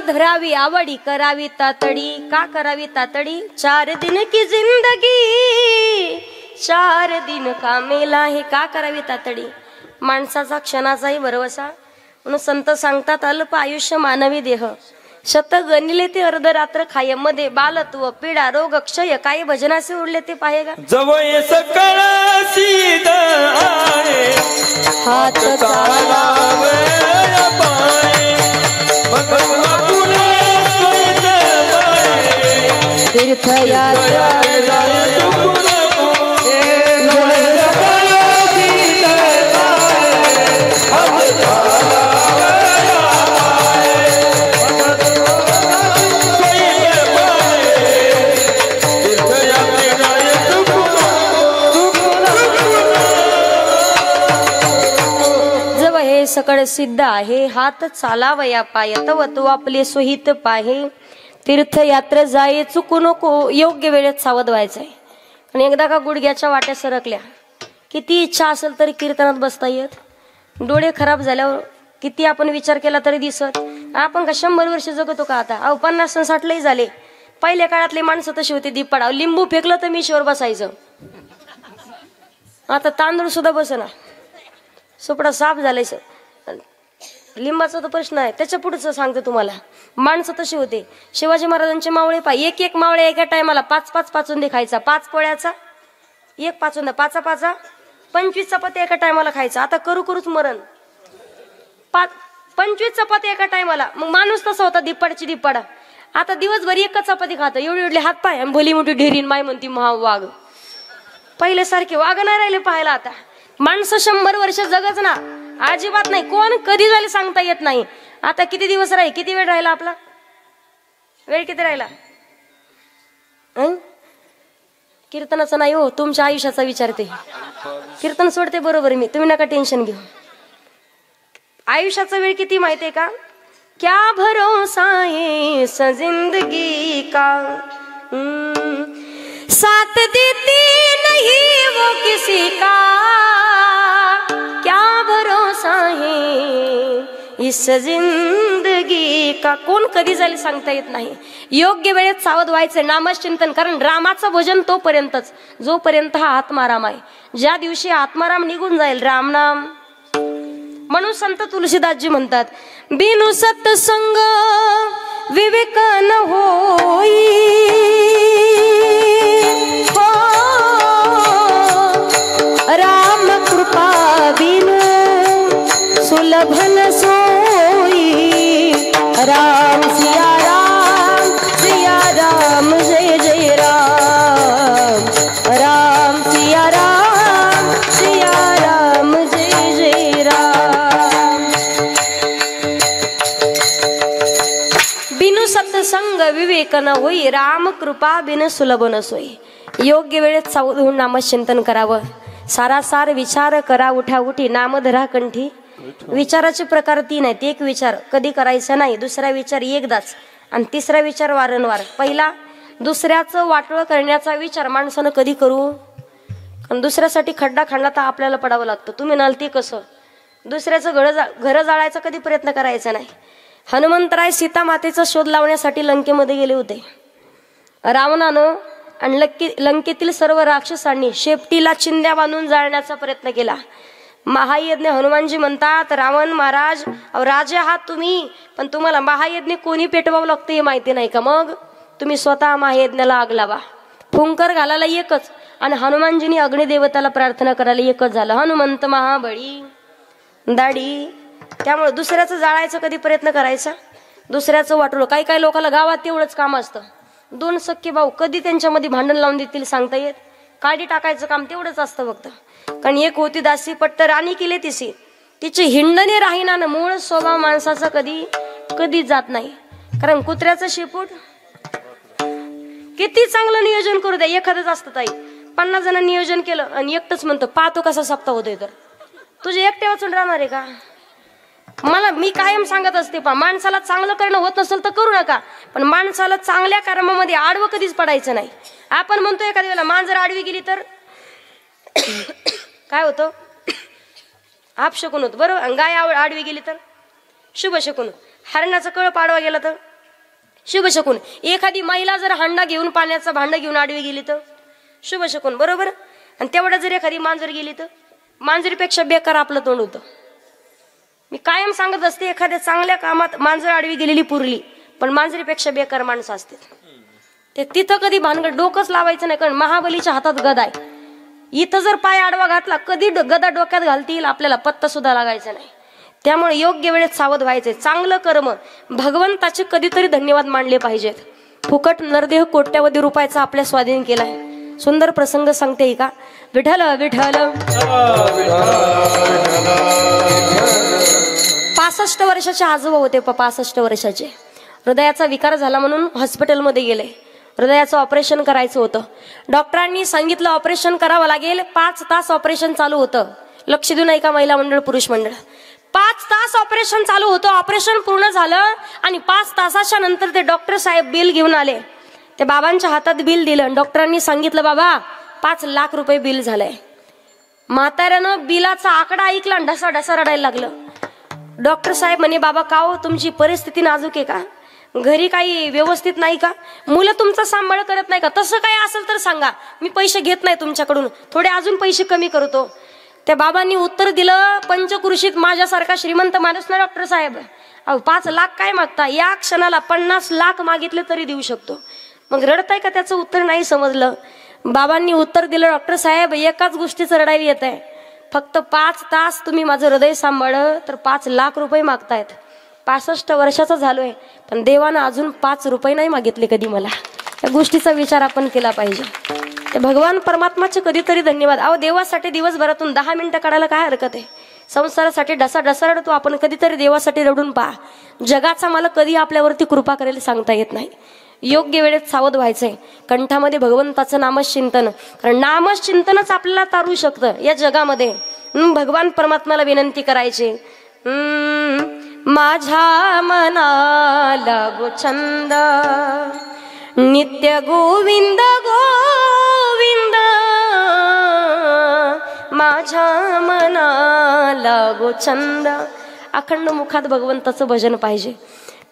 धरावी आवडी करावी तातडी. का करावी तातडी? 4 दिन की जिंदगी 4 दिन का मेला है. का करावी तातडी? माणसाचा क्षणाचाही भरवसा. म्हणून संत सांगतात अल्प आयुष्य मानवी देह, शत गणिले ते अर्ध रात्र खाय. मध्ये बालत्व पीडा रोग क्षय, काय भजनाचे उडले ते पाहेगा. जवळ सकळ सीध आहे, हात चालावे पाय. तीर्थयात्रा जव हे सकळ सिद्ध आहे, हात चालावया पाय. तव तो आपले सोहित पाहे. तीर्थयात्रा जाये चुकू नको, योग्य वेळेत सावध व्हायचंय. आणि एकदा का गुडघ्याच्या वाट्या सरकल्या, किती इच्छा असेल तरी कीर्तनात बसता येत. डोळे खराब झाल्यावर किती आपण विचार केला तरी दिसत. आपण का 100 वर्ष जगतो का आता? 50-60 लई झाले. पहिल्या काळातले माणसं तशी होती, दीप पडाव, लिंबू फेकलं तर मिशीवर बसायचं. आता तांदूळ सुद्धा बसना, सुपडा साफ झालाय. लिंबाचा तर प्रश्न आहे, त्याच्या पुढचं सांगतो तुम्हाला. माणसं तशी होते. शिवाजी महाराजांचे मावळे पाय, एक मावळे एका टायमाला 5-5 पाचुंदे खायचा. 5 पोळ्याचा 1 पाचुंदा, 5 25 चपाती एका टायमाला खायचा. आता करूच मरण. 25 चपाती एका टायमाला. मग माणूस तसा होता, दिप्पाडची दिप्पाडा. आता दिवसभर 1 चपाती खातं, एवढे हात पाय, भली मोठी ढेरीन माय म्हणती महावाग. पहिल्यासारखे वाघ नाही राहिले पाहायला आता. माणसं 100 वर्ष जगच ना, अजिबात नाही. कोण कधी झाले सांगता येत नाही. आता किती दिवस राहील, किती वेळ राहिला आपला, वेळ किती राहिला? कीर्तनाचं नाही हो, तुमच्या आयुष्याचा विचारते. कीर्तन सोडते बरोबर मी, तुम्ही नका टेन्शन घेऊ. आयुष्याचा वेळ किती माहितीये का? क्या भरोसा है इस जिंदगी का, साथ देती नहीं वो किसी का, क्या भरोसा है इस जिंदगी का. कोण कधी जाईल सांगता येत नाही. योग्य वेळेत सावध व्हायचं, नामचिंतन. कारण रामाचं भजन तोपर्यंतच जोपर्यंत हा आत्माराम आहे. ज्या दिवशी आत्माराम निघून जाईल, राम नाम. म्हणून संत तुलसीदासजी म्हणतात, बिनु सत्संग विवेक न होई, हो राम कृपा बिनु सुलभ न सोई. राम सिया राम जय जय राम, राम सिया राम जय जय राम. बिनु सत्संग विवेक न होई, राम कृपा बिन सुलभ न सोई. योग्य वेळेत सावध होऊन नामचिंतन करावं. सारासार विचार करा उठा उठी, नाम धरा कंठी. विचाराचे प्रकार 3 आहेत. एक विचार कधी करायचा नाही, दुसरा विचार एकदाच, आणि तिसरा विचार वारंवार. पहिला दुसऱ्याचं वाटोळं करण्याचा विचार माणसानं कधी करू, आणि दुसऱ्यासाठी खड्डा खांडला तर आपल्याला पडावं लागतं. तुम्ही नलती कसं, दुसऱ्याचं घर जाळायचा कधी प्रयत्न करायचा नाही. हनुमंतराय सीता मातेचा शोध लावण्यासाठी लंकेमध्ये गेले होते. रावणानं आणि लंकेतील सर्व राक्षसांनी शेपटीला चिंध्या बांधून जाळण्याचा प्रयत्न केला. महायज्ञ हनुमानजी म्हणतात, रावण महाराज, राजा आहात तुम्ही, पण तुम्हाला महायज्ञ कोणी पेटवावं लागतं हे माहिती नाही का? मग तुम्ही स्वतः महायज्ञाला आग लावा. फुंकर घालायला एकच, आणि हनुमानजींनी अग्निदेवताला प्रार्थना करायला एकच झालं, हनुमंत महाबळी दाढी. त्यामुळे दुसऱ्याचं जाळायचं कधी प्रयत्न करायचा, दुसऱ्याचं वाटलं. काही काही लोकांना गावात तेवढंच काम असतं. 2 सख्खे भाऊ कधी त्यांच्यामध्ये भांडण लावून देतील सांगता येत. काढी टाकायचं काम तेवढंच असतं फक्त. कारण एक होती दासी पट्ट राणी केली तिची, तिची हिंडणे राहीना. मूळ स्वभाव माणसाचा कधी जात नाही. कारण कुत्र्याचं शेपूट किती चांगलं नियोजन करू द्या, एखादंच असतं ताई. 50 जणांनी नियोजन केलं आणि एकटंच म्हणतो पाहतो कसा सप्ताह होतोय. तर तुझे एकटे वाचून राहणार आहे का? मी कायम सांगत असते, माणसाला चांगलं करणं होत नसेल तर करू नका, पण माणसाला चांगल्या कर्मामध्ये आडवं कधीच पडायचं नाही. आपण म्हणतो एखाद्या वेळेला मांजर आडवी गेली तर काय होतं, अपशकुन होतं बरोबर. गाय आडवी गेली तर शुभ शकून. हरणाचा कळप आडवा गेला तर शुभ शकून. एखादी महिला जर हांडा घेऊन, पाण्याचा भांडं घेऊन आडवी गेली तर शुभ शकून बरोबर. आणि तेवढं जर एखादी मांजर गेली तर मांजरीपेक्षा बेकार आपलं तोंड होतं. मी कायम सांगत असते, एखाद्या चांगल्या कामात मांजर आडवी गेलेली पुरली, पण मांजरीपेक्षा बेकार माणसं असते ते. तिथं कधी भानगड डोकंच लावायचं नाही. कारण महाबलीच्या हातात गदा आहे. इथं जर पाय आडवा घातला, कधी गदा डोक्यात घालतील आपल्याला पत्ता सुद्धा लागायचा नाही. त्यामुळे योग्य वेळेत सावध व्हायचे. चांगलं कर्म भगवंताचे कधीतरी धन्यवाद मानले पाहिजेत. फुकट नरदेह कोट्यावधी रुपयाचा आपल्या स्वाधीन केलाय. सुंदर प्रसंग सांगते का? विठ्ठल विठ्ठल 65 वर्षाचे आजोबा होते. 65 वर्षाचे. हृदयाचा विकार झाला म्हणून हॉस्पिटलमध्ये गेले. हृदयाचं ऑपरेशन करायचं होतं. डॉक्टरांनी सांगितलं ऑपरेशन करावं लागेल. 5 तास ऑपरेशन चालू होतं. लक्ष देऊ नये का महिला मंडळ पुरुष मंडळ. 5 तास ऑपरेशन चालू होतं. ऑपरेशन पूर्ण झालं आणि 5 तासाच्या नंतर ते डॉक्टर साहेब बिल घेऊन आले. ते बाबांच्या हातात बिल दिलं. डॉक्टरांनी सांगितलं बाबा 5 लाख रुपये बिल झालंय. म्हाताऱ्यानं बिलाचा आकडा ऐकला आणि ढसा ढसा रडायला लागलं. डॉक्टर साहेब म्हणे बाबा का हो, तुमची परिस्थिती नाजूक आहे का? घरी काही व्यवस्थित नाही का? मुलं तुमचा सांभाळ करत नाही का? तसं काही असेल तर सांगा, मी पैसे घेत नाही तुमच्याकडून, थोडे अजून पैसे कमी करतो. त्या बाबांनी उत्तर दिलं, पंचकृषीत माझ्यासारखा श्रीमंत माणूस ना डॉक्टर साहेब, 5 लाख काय मागता? या क्षणाला 50 लाख मागितले तरी देऊ शकतो. मग रडताय का? त्याचं उत्तर नाही समजलं. बाबांनी उत्तर दिलं, डॉक्टर साहेब एकाच गोष्टीचं रडायला येत आहे, फक्त 5 तास तुम्ही माझं हृदय सांभाळलं तर 5 लाख रुपये मागतायत. 65 वर्षाचा झालोय, पण देवानं अजून 5 रुपये नाही मागितले कधी मला. या गोष्टीचा विचार आपण केला पाहिजे. ते भगवान परमात्माचे कधीतरी धन्यवाद. अहो देवासाठी दिवसभरातून 10 मिनिटं काढायला काय हरकत आहे. संसारासाठी ढसा रडतो आपण, कधीतरी देवासाठी रडून पहा. जगाचा मला कधी आपल्यावरती कृपा करेल सांगता येत नाही. योग्य वेळेत सावध व्हायचंय. कंठामध्ये भगवंताचं नामचिंतन, कारण नामचिंतनच आपल्याला तारू शकतं या जगामध्ये. भगवान परमात्म्याला विनंती करायची, माझ्या मनाला गो छंद नित्य गोविंद गोविंद, माझ्या मनाला गो छंद. अखंड मुखात भगवंताचं भजन पाहिजे.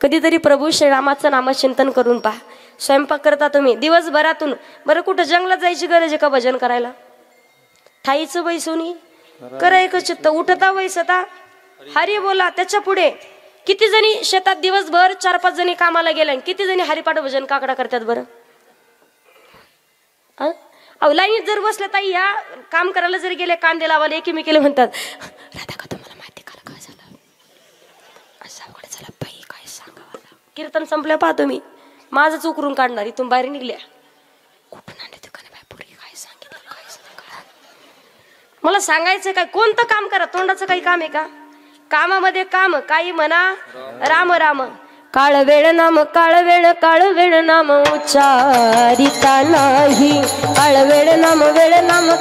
कधीतरी प्रभू श्रीरामाचं नामचिंतन करून पहा. स्वयंपाक करता तुम्ही दिवसभरातून, बरं कुठं जंगलात जायची गरज आहे का भजन करायला? ठाईचं बैसुनी करायचं चित्त उठता वैसता हरी बोला. त्याच्या पुढे किती जणी शेतात दिवसभर 4-5 जणी कामाला गेल्या, किती जणी हरिपाठ भजन काकडा करतात बरं? अहो लाईनीत जर बसल्या ताई, या काम करायला जर गेले कांदे लावायला एकीमेकीला म्हणतात, राधा का तुम्हाला माहिती का काय झालं असं अवघड झालं बाई, काय सांगावं. कीर्तन संपलं पहा तुम्ही, माझंच उकरून काढणार. इथून बाहेर निघल्या, कुठून आणले ते बाय पोरी, काय सांगितलं काय सांगा. मला सांगायचं काय, कोणतं काम करा, तोंडाचं काही काम आहे का? कामामध्ये काम काही म्हणा, राम राम. काळ वेळ नाम काळ वेळ नाम उच्चारिता नाही. काळ वेळ नाम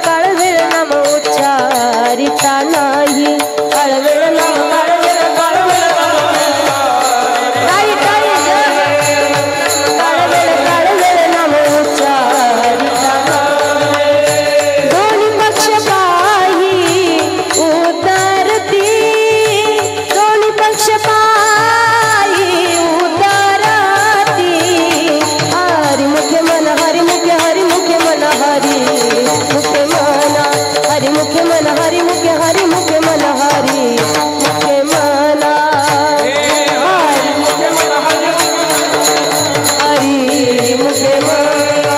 काळ वेळ नाम उच्चारिता नाही. काळ वेळ नाम काळ वेळ नाम उच्चारिता नाही. दोन्ही पक्ष पाही उतरती, दोन्ही पक्ष पाही उतरती. हरी मुख्य मन हरी मुख्य मन हरी मुख्य मन हरी मुख्य मन हरी मुख्य मन हरी मुख्य मन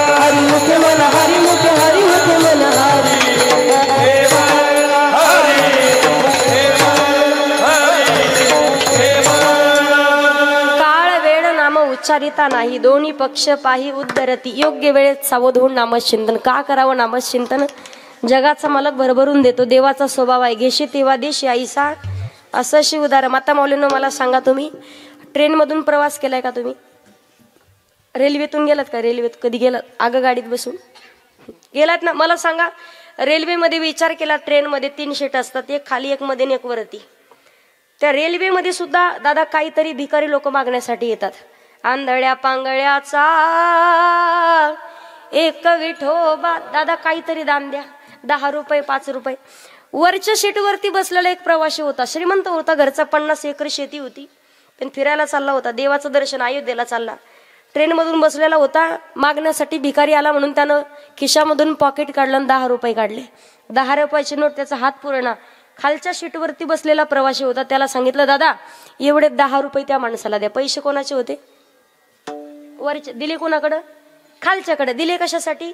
हरी मुख्य मन हरी मुख्य मन काळ वेळ नाम उच्चारिता नाही. दोन्ही पक्ष पाही उद्धरती. योग्य वेळेत सावध होऊन नामचिंतन का करावं? नामचिंतन जगाचा मालक भरभरून देतो. देवाचा स्वभाव आहे, घेशी तेव्हा देशी आईसा असं शिव उदार. माता माऊलींनो मला सांगा, तुम्ही ट्रेनमधून प्रवास केलाय का? तुम्ही रेल्वेतून गेलात का? रेल्वेत कधी गेलात? आगगाडीत बसून गेलात ना? मला सांगा, रेल्वेमध्ये विचार केला, ट्रेनमध्ये 3 सीट असतात, एक खाली एक मध्ये एक वरती. त्या रेल्वेमध्ये सुद्धा दादा काहीतरी भिकारी लोक मागण्यासाठी येतात. आंधळ्या पांगळ्याचा एक विठोबा, दादा काहीतरी दान द्या, 10 रुपये 5 रुपये. वरच्या सीटवरती बसलेला एक प्रवासी होता, श्रीमंत होता, घरचा 50 एकर शेती होती, पण फिरायला चालला होता, देवाचं दर्शन अयोध्येला चालला. ट्रेनमधून बसलेला होता, मागण्यासाठी भिकारी आला म्हणून त्यानं खिशामधून पॉकेट काढलं आणि 10 रुपये काढले. 10 रुपयाची नोट त्याचा हात पुरणा. खालच्या सीटवरती बसलेला प्रवासी होता, त्याला सांगितलं, दादा एवढे 10 रुपये त्या माणसाला द्या. पैसे कोणाचे होते? वरचे. दिले कोणाकडं? खालच्याकडे. दिले कशासाठी?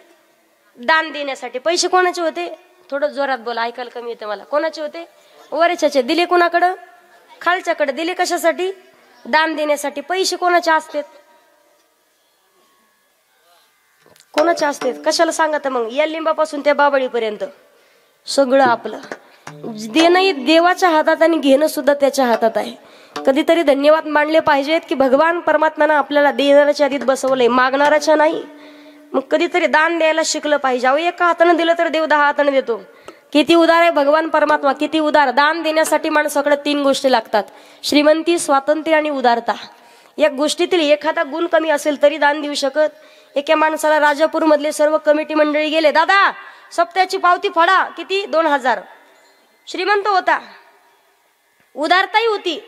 दान देण्यासाठी. पैसे कोणाचे होते? थोडं जोरात बोला, ऐकायला कमी येते मला. कोणाचे होते? वरच्याचे. दिले कोणाकडं? खालच्याकडे. दिले कशासाठी? दान देण्यासाठी. पैसे कोणाचे असतात? कोणाचे असतात? कशाला सांगत मग? या लिंबापासून त्या बाबळीपर्यंत सगळं आपलं. देणं देवाच्या हातात आणि घेणं सुद्धा त्याच्या हातात आहे. कधीतरी धन्यवाद मानले पाहिजेत की भगवान परमात्म्यानं आपल्याला देणाऱ्याच्या आधीत बसवलंय, मागणाऱ्याच्या नाही. मग कधीतरी दान द्यायला शिकलं पाहिजे. अहो एका हाताने दिलं तर देव 10 हाताने देतो. किती उदार आहे भगवान परमात्मा, किती उदार. दान देण्यासाठी माणसाकडे 3 गोष्टी लागतात: श्रीमंती, स्वातंत्र्य आणि उदारता. या गोष्टीतील एखादा गुण कमी असेल तरी दान देऊ शकत. एका माणसाला राजापूर मधले सर्व कमिटी मंडळी गेले, दादा सप्त्याची पावती फाडा. किती? 2000. श्रीमंत होता, उदारताही होती,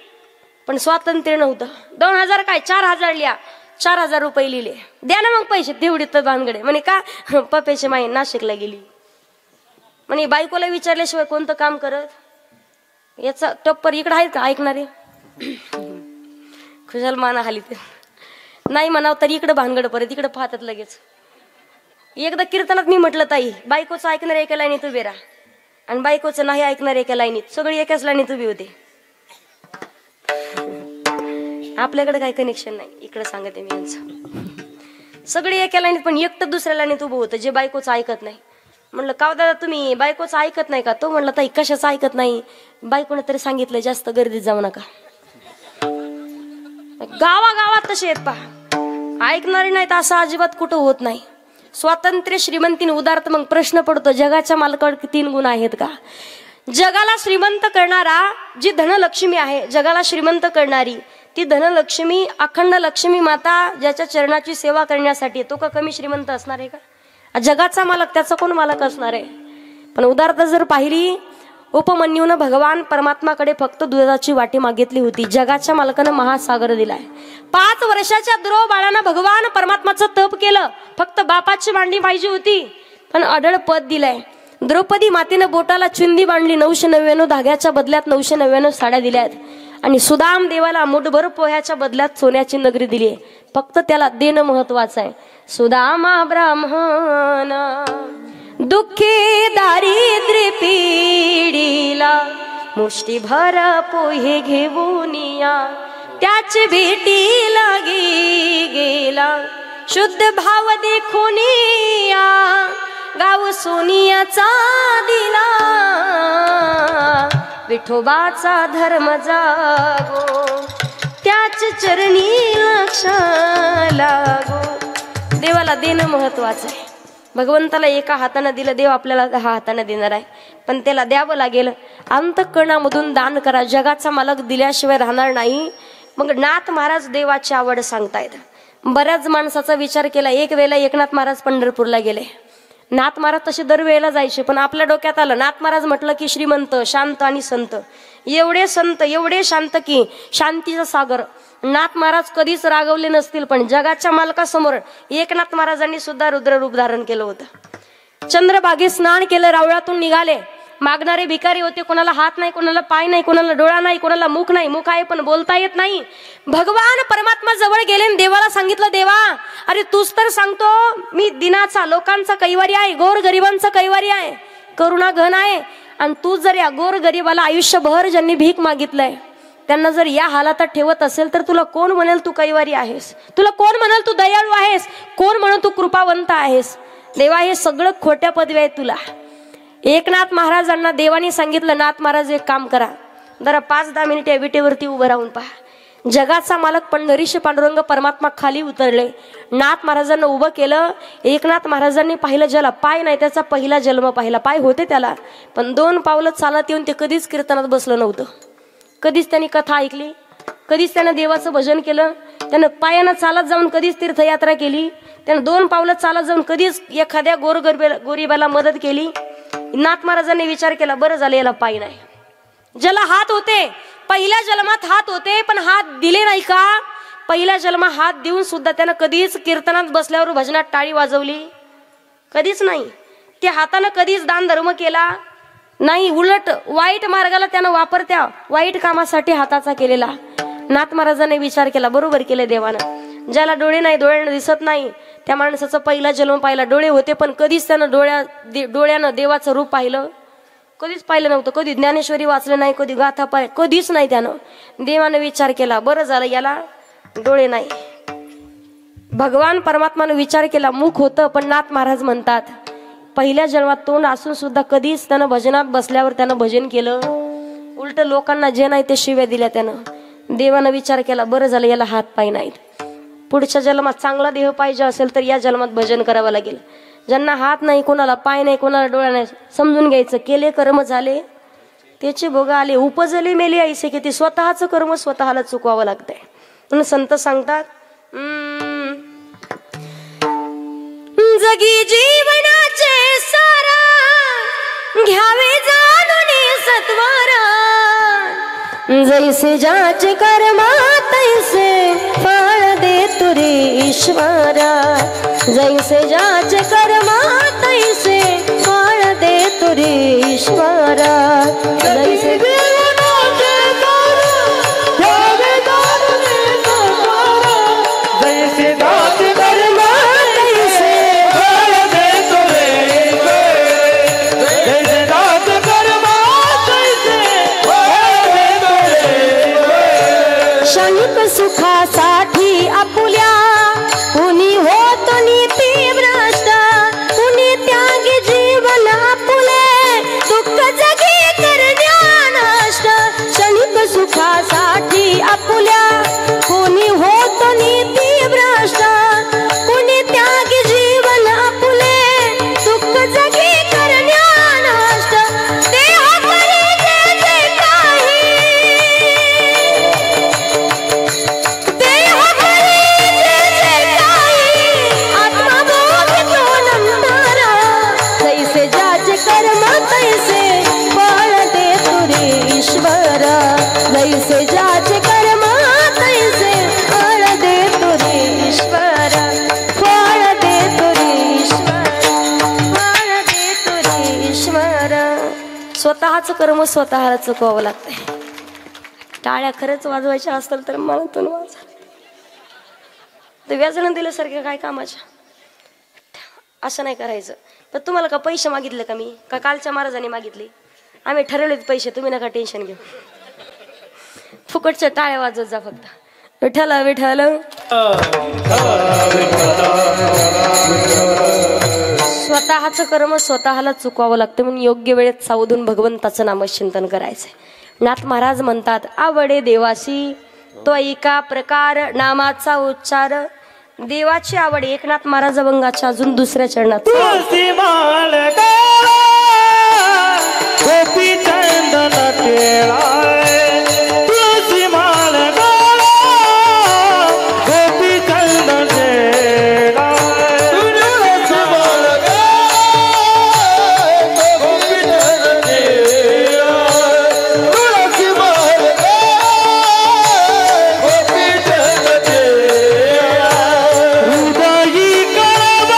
पण स्वातंत्र्य नव्हतं. 2000 काय 4000 लिहा. 4000 रुपये लिहिले. द्या ना मग पैसे. तेवढी तर भानगडे. म्हणे का? पप्याची माई नाशिकला गेली. म्हणे बायकोला विचारल्याशिवाय कोणतं काम करत? याचा टप्पर इकडं आहेत का ऐकणारे? खुशाल माना हाली ते नाही म्हणावं तरी इकडं भानगड परत इकडं पाहतात लगेच. एकदा कीर्तनात मी म्हटलं, ताई बायकोचं ऐकणार एका लाईनीत उभे राहा आणि बायकोचं नाही ऐकणार एका लाईनीत. सगळी एकाच लाईनीत उभी होते. आपल्याकडे काही कनेक्शन नाही. इकडे सांगते मी यांचं. सगळे एका लाईनीत पण एकटं दुसऱ्या लाईनीत उभं होतं जे बायकोचं ऐकत नाही. म्हणलं का दादा तुम्ही बायकोचं ऐकत नाही का? तो म्हणला ताई कशाचं ऐकत नाही, बायकोने तरी सांगितलं जास्त गर्दीत जाऊ नका. गावागावात तसे आहेत पहा, ऐकणारे नाहीत असं अजिबात कुठं होत नाही. स्वातंत्र्य, श्रीमंतीने उदारत. मग प्रश्न पडतो जगाच्या मालकावर 3 गुण आहेत का? जगाला श्रीमंत करणारा जी धनलक्ष्मी आहे, जगाला श्रीमंत करणारी ती धनलक्ष्मी अखंड लक्ष्मी माता ज्याच्या चरणाची सेवा करण्यासाठी, तो का कमी श्रीमंत असणार आहे का? जगाचा मालक त्याचा कोण मालक असणार आहे? पण उदारता जर पाहिली, उपमन्यूनं भगवान परमात्माकडे फक्त दुधाची वाटी मागितली होती, जगाच्या मालकानं महासागर दिलाय. 5 वर्षाच्या द्रोह बाळानं भगवान परमात्माचं तप केलं, फक्त बापाची मांडी पाहिजे होती पण अढळ पद दिलंय. द्रौपदी मातेनं बोटाला चिंदी बांधली, 999 धाग्याच्या बदल्यात 999 साड्या दिल्यात. आणि सुदाम देवाला मुठभर पोह्याच्या बदल्यात सोन्याची नगरी दिली. फक्त त्याला देणं महत्वाचं आहे. सुदामा ब्राह्मण दुःखी दारिद्र्य पीडिला, मुष्टीभर पोहे घेऊन या त्याची भेटी लागी गेला. शुद्ध भाव देखून या गाव सोनियाचा दिला, विठोबाचा धर्म जागो त्याच चरणी लक्ष लागो. देवाला देणं महत्वाचं आहे. भगवंताला एका हाताने दिलं, देव आपल्याला 10 हाताने देणार आहे, पण त्याला द्यावं लागेल. अंतःकरणामधून दान करा, जगाचा मालक दिल्याशिवाय राहणार नाही. मग नाथ महाराज देवाची आवड सांगतायत. बऱ्याच माणसाचा विचार केला. एक वेळेला एकनाथ महाराज पंढरपूरला गेले. नाथ महाराज तसे दरवेळेला जायचे, पण आपल्या डोक्यात आलं नाथ महाराज म्हटलं की श्रीमंत, शांत आणि संत. एवढे संत, एवढे शांत की शांतीचा सागर. नाथ महाराज कधीच रागवले नसतील, पण जगाच्या मालकासमोर एकनाथ महाराजांनी सुद्धा रुद्र रूप धारण केलं होतं. चंद्रभागे स्नान केलं, रावळातून निघाले. मागणारे भिकारी होते, कोणाला हात नाही, कोणाला पाय नाही, कोणाला डोळा नाही, कोणाला मुख नाही. मुख आहे पण बोलता येत नाही. भगवान परमात्मा जवळ गेले आणि देवाला सांगितलं, देवा अरे तूच तर सांगतो मी दिनाचा लोकांचा कैवारी आहे, गोर गरिबांचा कैवारी आहे, करुणा घन आहे. आणि तू जर या गोर गरिबाला आयुष्यभर ज्यांनी भीक मागितलंय त्यांना जर या हालातात ठेवत असेल तर तुला कोण म्हणेल तू कैवारी आहेस? तुला कोण म्हणेल तू दयाळू आहेस? कोण म्हणेल तू कृपावंत आहेस? देवा हे सगळं खोट्या पदवी आहे तुला. एकनाथ महाराजांना देवाने सांगितलं, नाथ महाराज एक काम करा, जरा 5-10 मिनिट या विटेवरती उभं राहून पहा. जगाचा मालक पंढरीश पांडुरंग परमात्मा खाली उतरले. नाथ महाराजांना उभं केलं. एकनाथ महाराजांनी पाहिलं, ज्याला पाय नाही त्याचा पहिला जन्म पाहिला. पाय होते त्याला, पण 2 पावलं चालत येऊन ते कधीच कीर्तनात बसलं नव्हतं. कधीच त्यांनी कथा ऐकली, कधीच त्यानं देवाचं भजन केलं. त्यानं पायानं चालत जाऊन कधीच तीर्थयात्रा केली. त्यानं 2 पावलं चालत जाऊन कधीच एखाद्या गोरीबाला मदत केली. नाथ महाराजांनी विचार केला, बरं झालं याला पाय नाही. ज्याला हात होते, पहिल्या जन्मात हात होते पण हात दिले नाही का? पहिल्या जन्मात हात देऊन सुद्धा त्यानं कधीच कीर्तनात बसल्यावर भजनात टाळी वाजवली? कधीच नाही. त्या हातानं कधीच दान धर्म केला नाही. उलट वाईट मार्गाला त्यानं वापरत्या वाईट कामासाठी हाताचा केलेला. नाथ महाराजांनी विचार केला, बरोबर केले देवानं. ज्याला डोळे नाही, डोळ्यानं दिसत नाही, त्या माणसाचा पहिला जन्म पाहिला. डोळे होते पण कधीच त्यानं डोळ्यानं देवाचं रूप पाहिलं कधीच पाहिलं नव्हतं. कधी ज्ञानेश्वरी वाचलं नाही, कधी गाथा पाय कधीच नाही त्यानं. देवानं विचार केला, बरं झालं याला डोळे नाही. भगवान परमात्मानं विचार केला, मुख होतं पण नाथ महाराज म्हणतात पहिल्या जन्मात तोंड असून सुद्धा कधीच त्यानं भजनात बसल्यावर त्यानं भजन केलं. उलट लोकांना जे नाही ते शिव्या दिल्या त्यानं. देवानं विचार केला, बरं झालं याला हात पाय नाहीत. पुढच्या जन्मात चांगला देह पाहिजे असेल तर या जन्मात भजन करावं लागेल. ज्यांना हात नाही, कोणाला पाय नाही, कोणाला डोळा नाही, समजून घ्यायचं केले कर्म झाले त्याचे भोग आले. उपजले मेले ऐसे की ते स्वतःचं कर्म स्वतःला चुकवावं लागतंय. म्हणून संत सांगतात, जगी जीवनाचे सारा घ्यावे जाणून सत्वारा, जैसे जाचे कर्मा तैसे फळ दे तुरे ईश्वरा. जैसे जाचे कर्मा तैसे फळ दे तुरे ईश्वरा. जैसे सुखासाठी आपुल्या कुणी होत स्वतःच कर्म स्वतःला चुकवावं लागतंय. टाळ्या खरंच वाजवायच्या असतात तर मनातून वाजवा. तर व्याजानं दिल्यासारख्या काय कामाच्या, असं नाही करायचं. पण तुम्हाला का पैसे मागितले का मी, का कालच्या महाराजांनी मागितले? आम्ही ठरवलेत पैसे, तुम्ही नका टेन्शन घेऊ. फुकटच्या टाळ्या वाजवत जा फक्त. विठ्ठल विठ्ठल. स्वतःच कर्म स्वतःला चुकवावं लागतं म्हणून योग्य वेळेत सावधून भगवंताचं नामचिंतन करायचंय. नाथ महाराज म्हणतात, आवडे देवासी तो एका प्रकार नामाचा उच्चार. देवाची आवड. एकनाथ महाराज अभंगाच्या अजून दुसऱ्या चरणात तुळसी माळ गोपी चंदन टेळा, तुळसी माळ गोपी चंदन टेळा, तुळसी माळ गोपी चंदन टेळा, तुळसी माळ गोपी चंदन टेळा, हृदयी कळवा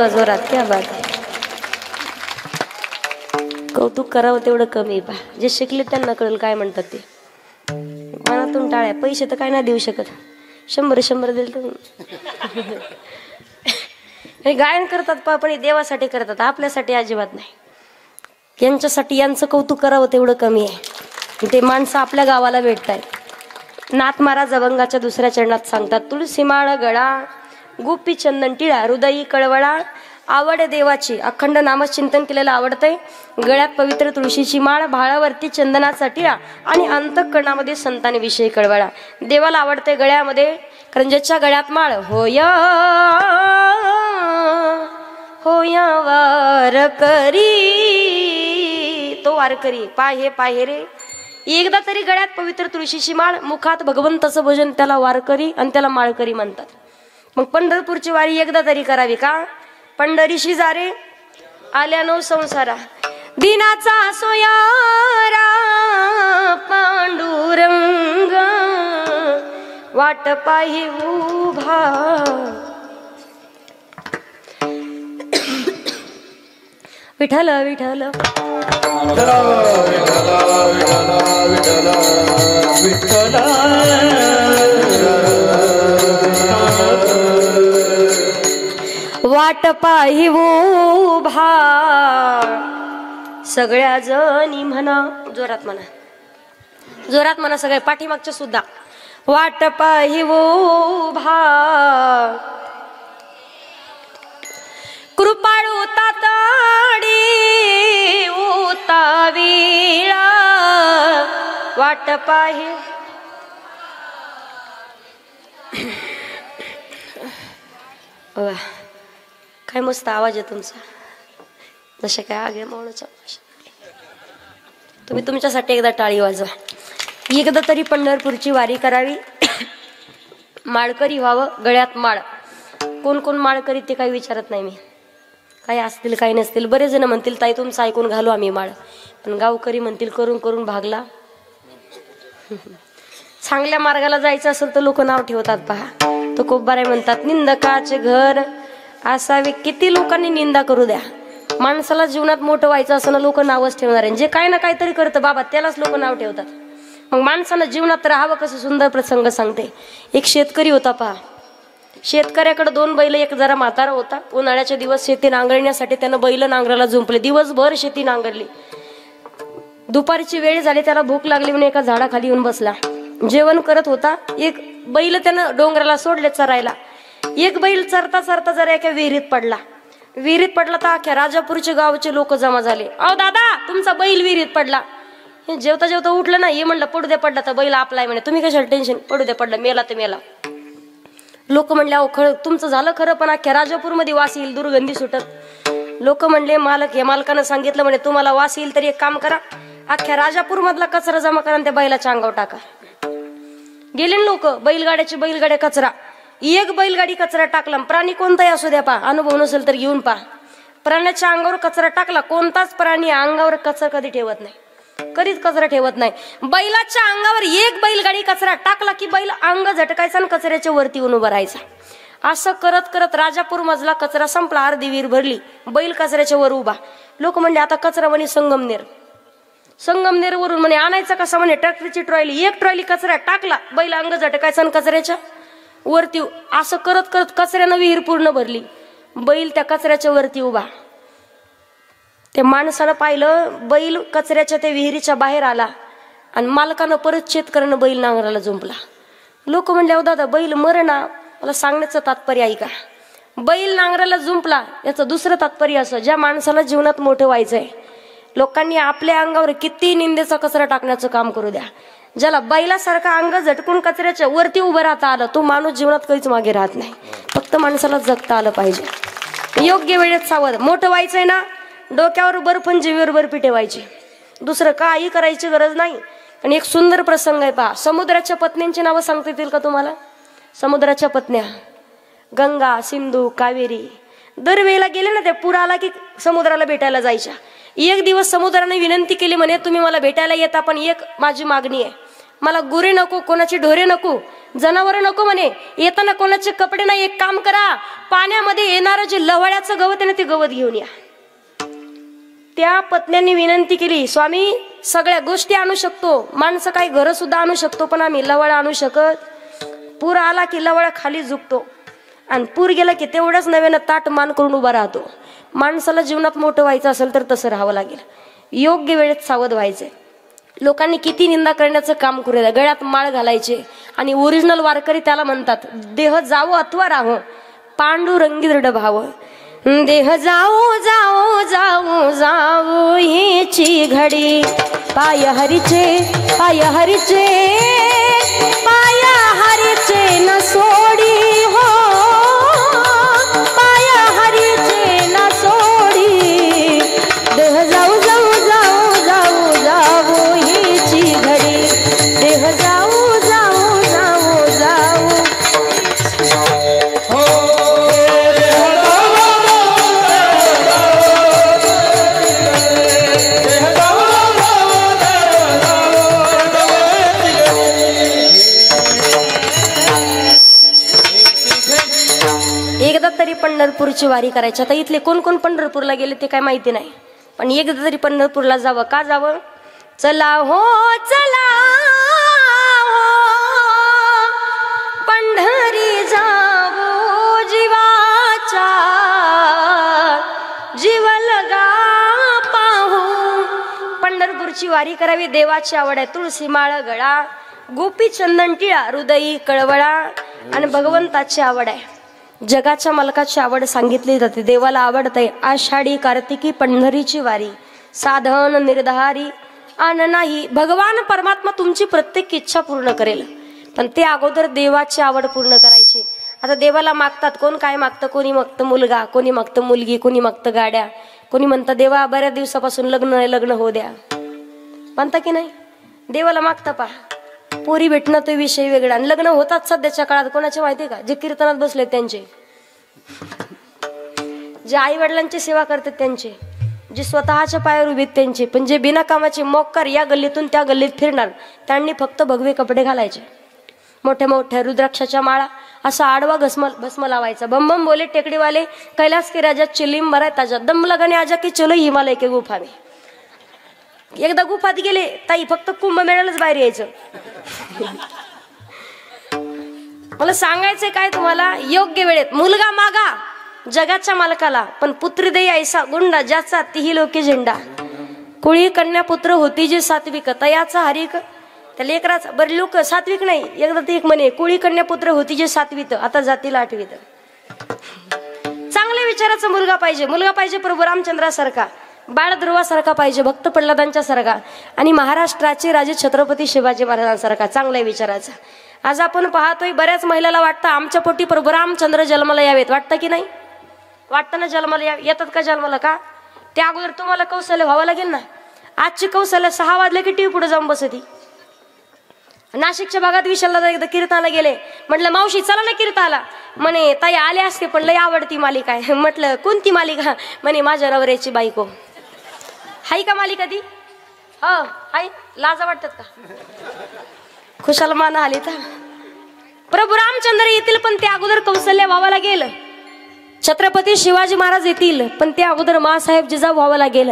जोरात. क्या बात. कौतुक करावं तेवढं कमी. पा जे शिकले त्यांना कळेल काय म्हणतात ते. मनातून टाळ्या. पैसे तर काय नाही देऊ शकत. 100 दिल तर गायन करतात पा, पण देवासाठी करतात, आपल्यासाठी अजिबात नाही. यांच्यासाठी यांचं कौतुक करावं तेवढं कमी आहे. ते माणसं आपल्या गावाला भेटतायत. नाथ महाराज अभंगाच्या दुसऱ्या चरणात सांगतात, तुळसी माळ गळा गोपी चंदन टिळा, हृदयी कळवळा, आवड देवाची. अखंड नामचिंतन केलेलं आवडतंय. गळ्यात पवित्र तुळशीची माळ, भाळावरती चंदनाचा टिळा आणि अंतःकरणामध्ये संतांनी विषयी कळवळा. देवाला आवडते गळ्यामध्ये, कारण ज्याच्या गळ्यात माळ होया होया वारकरी, तो वारकरी. पाहे रे. एकदा तरी गळ्यात पवित्र तुळशीची माळ, मुखात भगवंताचं भजन, त्याला वारकरी आणि त्याला माळकरी म्हणतात. मग पंढरपूरची वारी एकदा तरी करावी का? पंढरीशी जारे आल्यानो संसारा, दिनाचा सोयारा पांडुरंग, वाट पाही उभा. विठ्ठल विठ्ठल विठ्ठल विठ्ठल विठ्ठल वाट पाही उभा सगळ्या जणी म्हणा, जोरात म्हणा, जोरात म्हणा सगळे पाठीमागच्या सुद्धा. वाट पाही उभा कृपाळू तातडी उतावीळा वाट पाही. काय मस्त आवाज आहे तुमचा, जसे काय आगे मौनचा. तुम्ही तुमच्यासाठी एकदा टाळी वाजवा. एकदा तरी पंढरपूरची वारी करावी, माळकरी व्हावं, गळ्यात माळ. कोण कोण माळकरी ते काही विचारत नाही मी, काही असतील काही नसतील. बरेच जण म्हणतील ताई तुमचं ऐकून घालू आम्ही माळ, पण गावकरी म्हणतील करून करून भागला. चांगल्या मार्गाला जायचं असेल तर लोक नाव ठेवतात. पहा तो खूप बरे म्हणतात, निंदकाचे घर असावे. किती लोकांनी निंदा करू द्या, माणसाला जीवनात मोठं व्हायचं असं ना लोक नावच ठेवणार आहे. जे काय ना काहीतरी करतं बाबा त्यालाच लोक नाव ठेवतात. मग माणसानं जीवनात राहावं कसं. सुंदर प्रसंग सांगते. एक शेतकरी होता. पहा शेतकऱ्याकडे 2 बैल, एक जरा म्हातारा होता. उन्हाळ्याचे दिवस शेती नांगरण्यासाठी त्यानं बैल नांगराला जुंपले. दिवसभर शेती नांगरली. दुपारची वेळ झाली, त्याला भूक लागली म्हणून एका झाडाखाली येऊन बसला. जेवण करत होता. एक बैल त्यानं डोंगराला सोडले चरायला. एक बैल चरता चरता जरा एका विहिरीत पडला. विहिरीत पडला तर अख्ख्या राजापूरचे गावचे लोक जमा झाले. अहो दादा तुमचा बैल विहिरीत पडला. हे जेवता जेवता उठलं नाही. हे म्हणलं पडू दे, पडला तर बैल आपलाय म्हणे. तुम्ही कशाला टेन्शन, पडू दे, पडला, मेला तर मेला. लोक म्हणले अहो खरं तुमचं झालं खरं, पण अख्ख्या राजापूरमध्ये वास येईल, दुर्गंधी सुटत. लोक म्हणले मालक, हे मालकानं सांगितलं म्हणे तुम्हाला वास येईल तर एक काम करा, अख्ख्या राजापूर मधला कचरा जमा करा आणि त्या बैलाच्या अंगावर टाका. गेले लोक. बैलगाड्या कचरा. एक बैलगाडी कचरा टाकला. प्राणी कोणताही असू द्या, पा अनुभव नसेल तर घेऊन पा. प्राण्याच्या अंगावर कचरा टाकला. कोणताच प्राणी अंगावर कचरा कधी ठेवत नाही, कधीच कचरा ठेवत नाही. बैलाच्या अंगावर एक बैलगाडी कचरा टाकला की बैल अंग झटकायचा आणि कचऱ्याच्या वरती येऊन उभा राहायचा. असं करत करत राजापूर मधला कचरा संपला. अर्धी विहीर भरली. बैल कचऱ्याच्या वर उभा. लोक म्हणले आता कचरा म्हणे संगमनेर वरून म्हणे आणायचा कसा. म्हणे ट्रॅक्टरची ट्रॉली, एक ट्रॉली कचरा टाकला, बैल अंग झटकायचा आणि कचऱ्याच्या वरती. असं करत करत कचऱ्यानं विहीर पूर्ण भरली. बैल त्या कचऱ्याच्या वरती उभा. त्या माणसानं पाहिलं, बैल कचऱ्याच्या त्या विहिरीच्या बाहेर आला आणि मालकानं परत शेतकऱ्यानं बैल नांगराला जुंपला. लोक म्हणले अहो दादा बैल मरणा. मला सांगण्याचं तात्पर्य ऐका. बैल नांगराला जुंपला याचं दुसरं तात्पर्य असं, ज्या माणसाला जीवनात मोठं व्हायचंय, लोकांनी आपल्या अंगावर किती निंदेचा कचरा टाकण्याचं काम करू द्या. ज्याला बैलासारखा अंग झटकून कचऱ्याच्या वरती उभं राहता आलं, तो माणूस जीवनात कधीच मागे राहत नाही. फक्त माणसाला जगता आलं पाहिजे. योग्य वेळेत सावध. मोठं व्हायचंय ना, डोक्यावर बर्फ आणि जिवेवर बर्फी ठेवायची, दुसरं काही करायची गरज नाही. आणि एक सुंदर प्रसंग आहे. पहा समुद्राच्या पत्न्यांची नावं सांगता येतील का तुम्हाला. समुद्राच्या पत्न्या गंगा, सिंधू, कावेरी. दरवेळेला गेले ना, त्या पूर आला की समुद्राला भेटायला जायच्या. एक दिवस समुद्राने विनंती केली म्हणे तुम्ही मला भेटायला येता, पण एक माझी मागणी आहे, मला गुरे नको, कोणाची ढोरे नको, जनावर नको म्हणे. येताना कोणाचे कपडे नाही. एक काम करा, पाण्यामध्ये येणारं जे लवळ्याचं गवत आहे ना ते गवत घेऊन या. त्या पत्न्यांनी विनंती केली, स्वामी सगळ्या गोष्टी आणू शकतो, माणसं काही घर सुद्धा आणू शकतो, पण आम्ही लवळा आणू शकत. पूर आला की लवळा खाली झुकतो आणि पूर गेला की तेवढ्याच नव्यानं ताट मान करून उभा राहतो. माणसाला जीवनात मोठं व्हायचं असेल तर तसं राहावं लागेल. योग्य वेळेत सावध व्हायचंय. लोकांनी किती निंदा करण्याचं काम करू द्या. गळ्यात माळ घालायचे. आणि ओरिजिनल वारकरी त्याला म्हणतात, देह जावो अथवा राहो पांडुरंगी दृढ भाव. देह जाओ जाओ जाओ जाओ हीची घडी, पाय हरीचे पाय हरीचे पाय हरीचे न सोडी हो, पाय हरीचे न सोडी. देह जाऊ जाऊ जाऊ जाऊ जाऊ हीची घडी, देह जाऊ जाऊ जाऊ जाऊ. एकदा तरी पंढरपूरची वारी करायची. आता इथले कोण कोण पंढरपूरला गेले ते काय माहिती नाही, पण एकदा तरी पंढरपूरला जावं. का जावं. चला हो चला हो पंढरी जावो जीवाच्या, वारी करावी देवाची आवड आहे. तुळशी माळ गळा, गोपी चंदन टिळा, हृदयी कळवळा, आणि भगवंताची आवड आहे. जगाच्या मालकाची आवड सांगितली जाते. देवाला आवडते आषाढी कार्तिकी पंढरीची वारी, साधन निर्धारी आन नाही. भगवान परमात्मा तुमची प्रत्येक इच्छा पूर्ण करेल, पण ते अगोदर देवाची आवड पूर्ण करायची. आता देवाला मागतात, कोण काय मागतं, कोणी मागतं मुलगा, कोणी मागतं मुलगी, कोणी मागतं गाड्या, कोणी म्हणतं देवा बऱ्याच दिवसापासून लग्न होऊ द्या, म्हणता की नाही. देवाला मागता पहा, पोरी भेटणं तो विषय वेगळा. आणि लग्न होतात सध्याच्या काळात कोणाचे माहिती का, जे कीर्तनात बसले त्यांचे, जे आई वडिलांची सेवा करतात त्यांचे, जे स्वतःच्या पायावर उभे त्यांचे. पण जे बिना कामाचे मोक्कार या गल्लीतून त्या गल्लीत फिरणार, त्यांनी फक्त भगवे कपडे घालायचे, मोठ्या मोठ्या रुद्राक्षाच्या माळा, असा आडवा भस्म लावायचा. बम बम बोले टेकडीवाले, कैलास के राजा चिलीम बरा ताजा, दम लगाने आजा की चलो हिमालय के गुफा में. एकदा गुफात गेले ताई, फक्त कुंभमेळ्यालाच बाहेर यायचं. मला सांगायचंय काय तुम्हाला, योग्य वेळेत मुलगा मागा जगाच्या मालकाला, पण पुत्री देई ऐसा गुंडा, ज्याचा तिही लोके झेंडा. कुळी कन्या पुत्र होती जे सात्विक, तयाचा हरिक त्या लेकराचा. बरं लोक सात्विक नाही, एकदा ते एक म्हणे, कुळी कन्या पुत्र होती जे सातवीत, आता जातीला आठवीत. चांगल्या विचाराचा मुलगा पाहिजे. मुलगा पाहिजे प्रभू रामचंद्रासारखा, बाळ ध्रुवासारखा पाहिजे, भक्त प्रल्हादांच्या सारखा, आणि महाराष्ट्राचे राजे छत्रपती शिवाजी महाराजांसारखा चांगल्या विचाराचा. आज आपण पाहतोय बऱ्याच महिलाला वाटतं आमच्या पोटी प्रभू रामचंद्र जन्माला यावेत. वाटतं की नाही, वाटतं ना जन्माला येतात का जन्माला का. त्या अगोदर तुम्हाला कौशल्य व्हावं लागेल ना. आजची कौशल्य 6 वाजले की टीव्ही पुढे जाऊन बसती. नाशिकच्या भागात विशालला एकदा कीर्तनाला गेले, म्हटलं मावशी चला ना कीर्तनाला. म्हणे ताई आले असते पण लय आवडती मालिका आहे. म्हटलं कोणती मालिका. म्हणे माझ्या नवऱ्याची बायको. हाय का मालिका ती, हो हाय. लाजा वाटतात का, खुशाल मान आली तर. प्रभू रामचंद्र येतील पण ते अगोदर कौशल्य व्हावं लागेल. छत्रपती शिवाजी महाराज येतील पण ते अगोदर मासाहेब जिजाऊ व्हावं लागेल.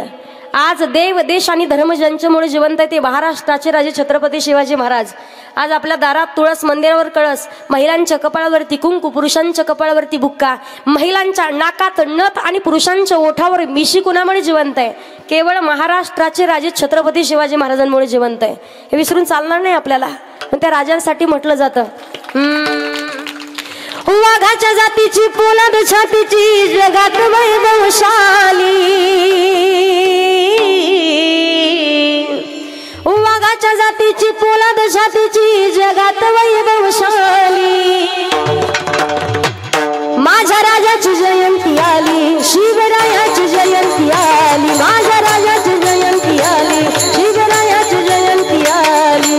आज देव देश आणि धर्म ज्यांच्यामुळे जिवंत आहे ते महाराष्ट्राचे राजे छत्रपती शिवाजी महाराज. आज आपल्या दारात तुळस, मंदिरावर कळस, महिलांच्या कपाळावरती कुंकू, पुरुषांच्या कपाळावरती बुक्का, महिलांच्या नाकात नथ आणि पुरुषांच्या ओठावर मिशी कुणामुळे जिवंत आहे, केवळ महाराष्ट्राचे राजे छत्रपती शिवाजी महाराजांमुळे जिवंत आहे. हे विसरून चालणार नाही आपल्याला. पण त्या राजांसाठी म्हटलं जातं, वाघाच्या जातीची पोलाद छातीची जगात वैभवशाली, वाघाच्या जातीची पोलाद छातीची जगात वैभवशाली. माझ्या राजाची जयंती आली, शिवरायाची जयंती आली, माझ्या राजाची जयंती आली, शिवरायाची जयंती आली.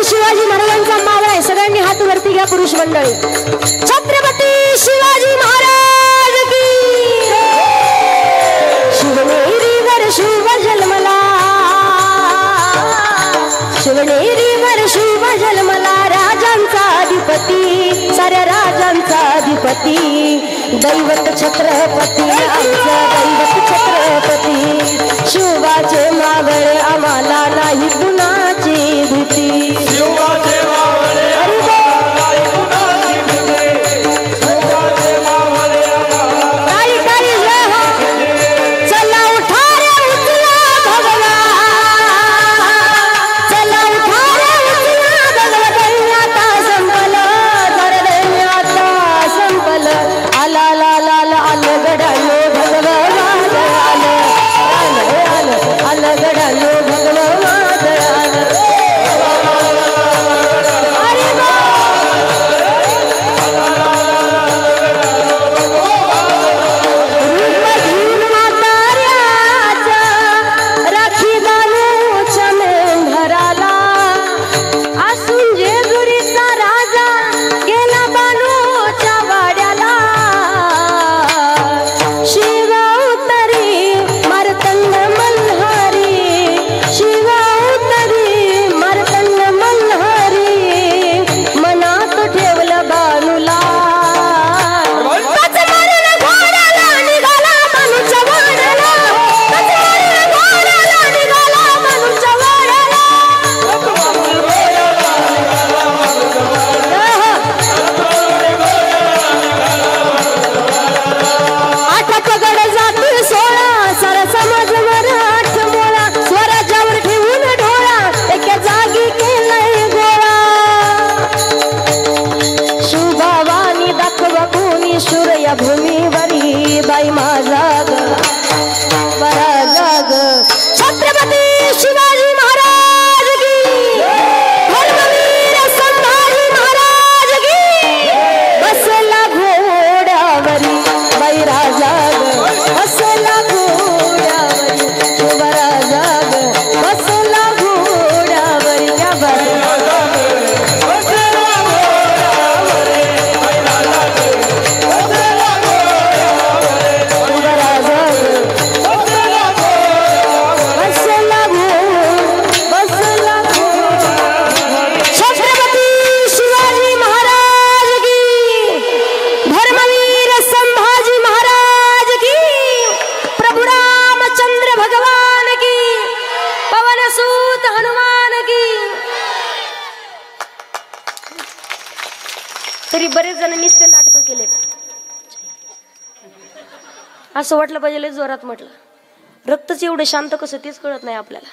शिवाजी महाराजांचा मावळा आहे. सगळ्यांनी हात वरती घ्या पुरुष मंडळी. छत्रपती शिवाजी महाराज की. शिवनेरीवर शिव जन्मला, शिवनेरीवर शिव जन्मला, राजांचा अधिपती, साऱ्या राजांचा अधिपती, दैवत छत्रपती, आमचा दैवत छत्रपती. शिवाचे मावळे आम्हाला नाही कुणाची भीती. या भूमीवरी बाई माझा ग बरा जाग छत्रपती शिवाजी महाराज की धर्मवीर संभाजी महाराज की बसला घोड्यावरी बाई राजा ग बसला घोड्यावरी बरा जाग बसला घोड्यावरी या तरी बरेच जण नुसते नाटक केलेत. असं वाटलं पाहिजे लय जोरात म्हटलं रक्तच एवढं शांत कसं तेच कळत नाही आपल्याला.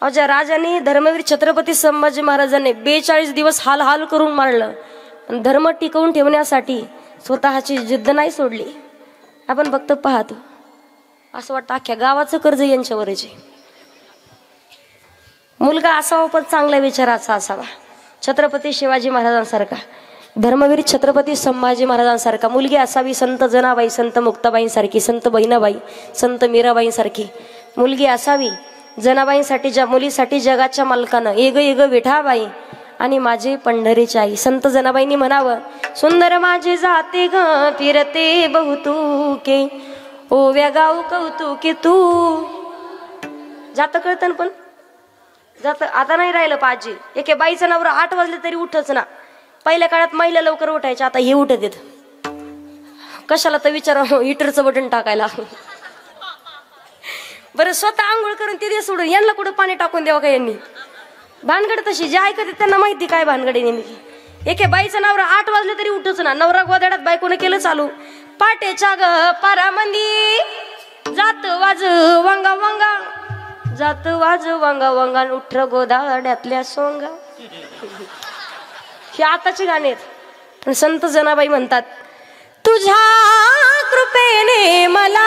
अवघ्या राजाने धर्मवीर छत्रपती संभाजी महाराजांनी 42 दिवस हाल हाल करून मारलं. धर्म टिकवून ठेवण्यासाठी स्वतःची जिद्द नाही सोडली. आपण फक्त पाहतो असं वाटतं अख्ख्या गावाचं कर्ज यांच्यावरच आहे. मुलगा असावा पण चांगल्या विचाराचा असावा. छत्रपती शिवाजी महाराजांसारखा धर्मवीर छत्रपती संभाजी महाराजांसारखा मुलगी असावी. संत जनाबाई संत मुक्ताबाईंसारखी संत बहिणाबाई संत मीराबाईंसारखी मुलगी असावी. जनाबाईंसाठी ज्या मुलीसाठी जगाच्या मालकानं एग एग विठाबाई आणि माझे पंढरीची आई. संत जनाबाईंनी म्हणावं सुंदर माझे जाते ग फिरते बहुतुके ओव्या गाव कौतुके तू. जात कळतं पण जात आता नाही राहिलं पाहिजे. एके बाईचं नवरा 8 वाजले तरी उठच ना. पहिल्या काळात महिला लवकर उठायच्या आता हे उठत येत कशाला तर विचार हिटरचं बटन टाकायला. बरं स्वतः आंघोळ करून तिथे सोडून यांना कुठं पाणी टाकून द्यावं का यांनी. भानगड तशी जे ऐकत त्यांना माहिती काय भानगडी नेमकी. एके बाईचं नवरा 8 वाजले तरी उठच ना. नवरा गोदाड्यात बायकोनं केलं चालू पाटेच्या ग पारामंदी जात वाज वांगा वांगा जात वाज वांगा वांगा उठर गोदाड्यातल्या सोंगा. हे आताचे गाणे आहेत. पण संत जनाबाई म्हणतात तुझ्या कृपेने मला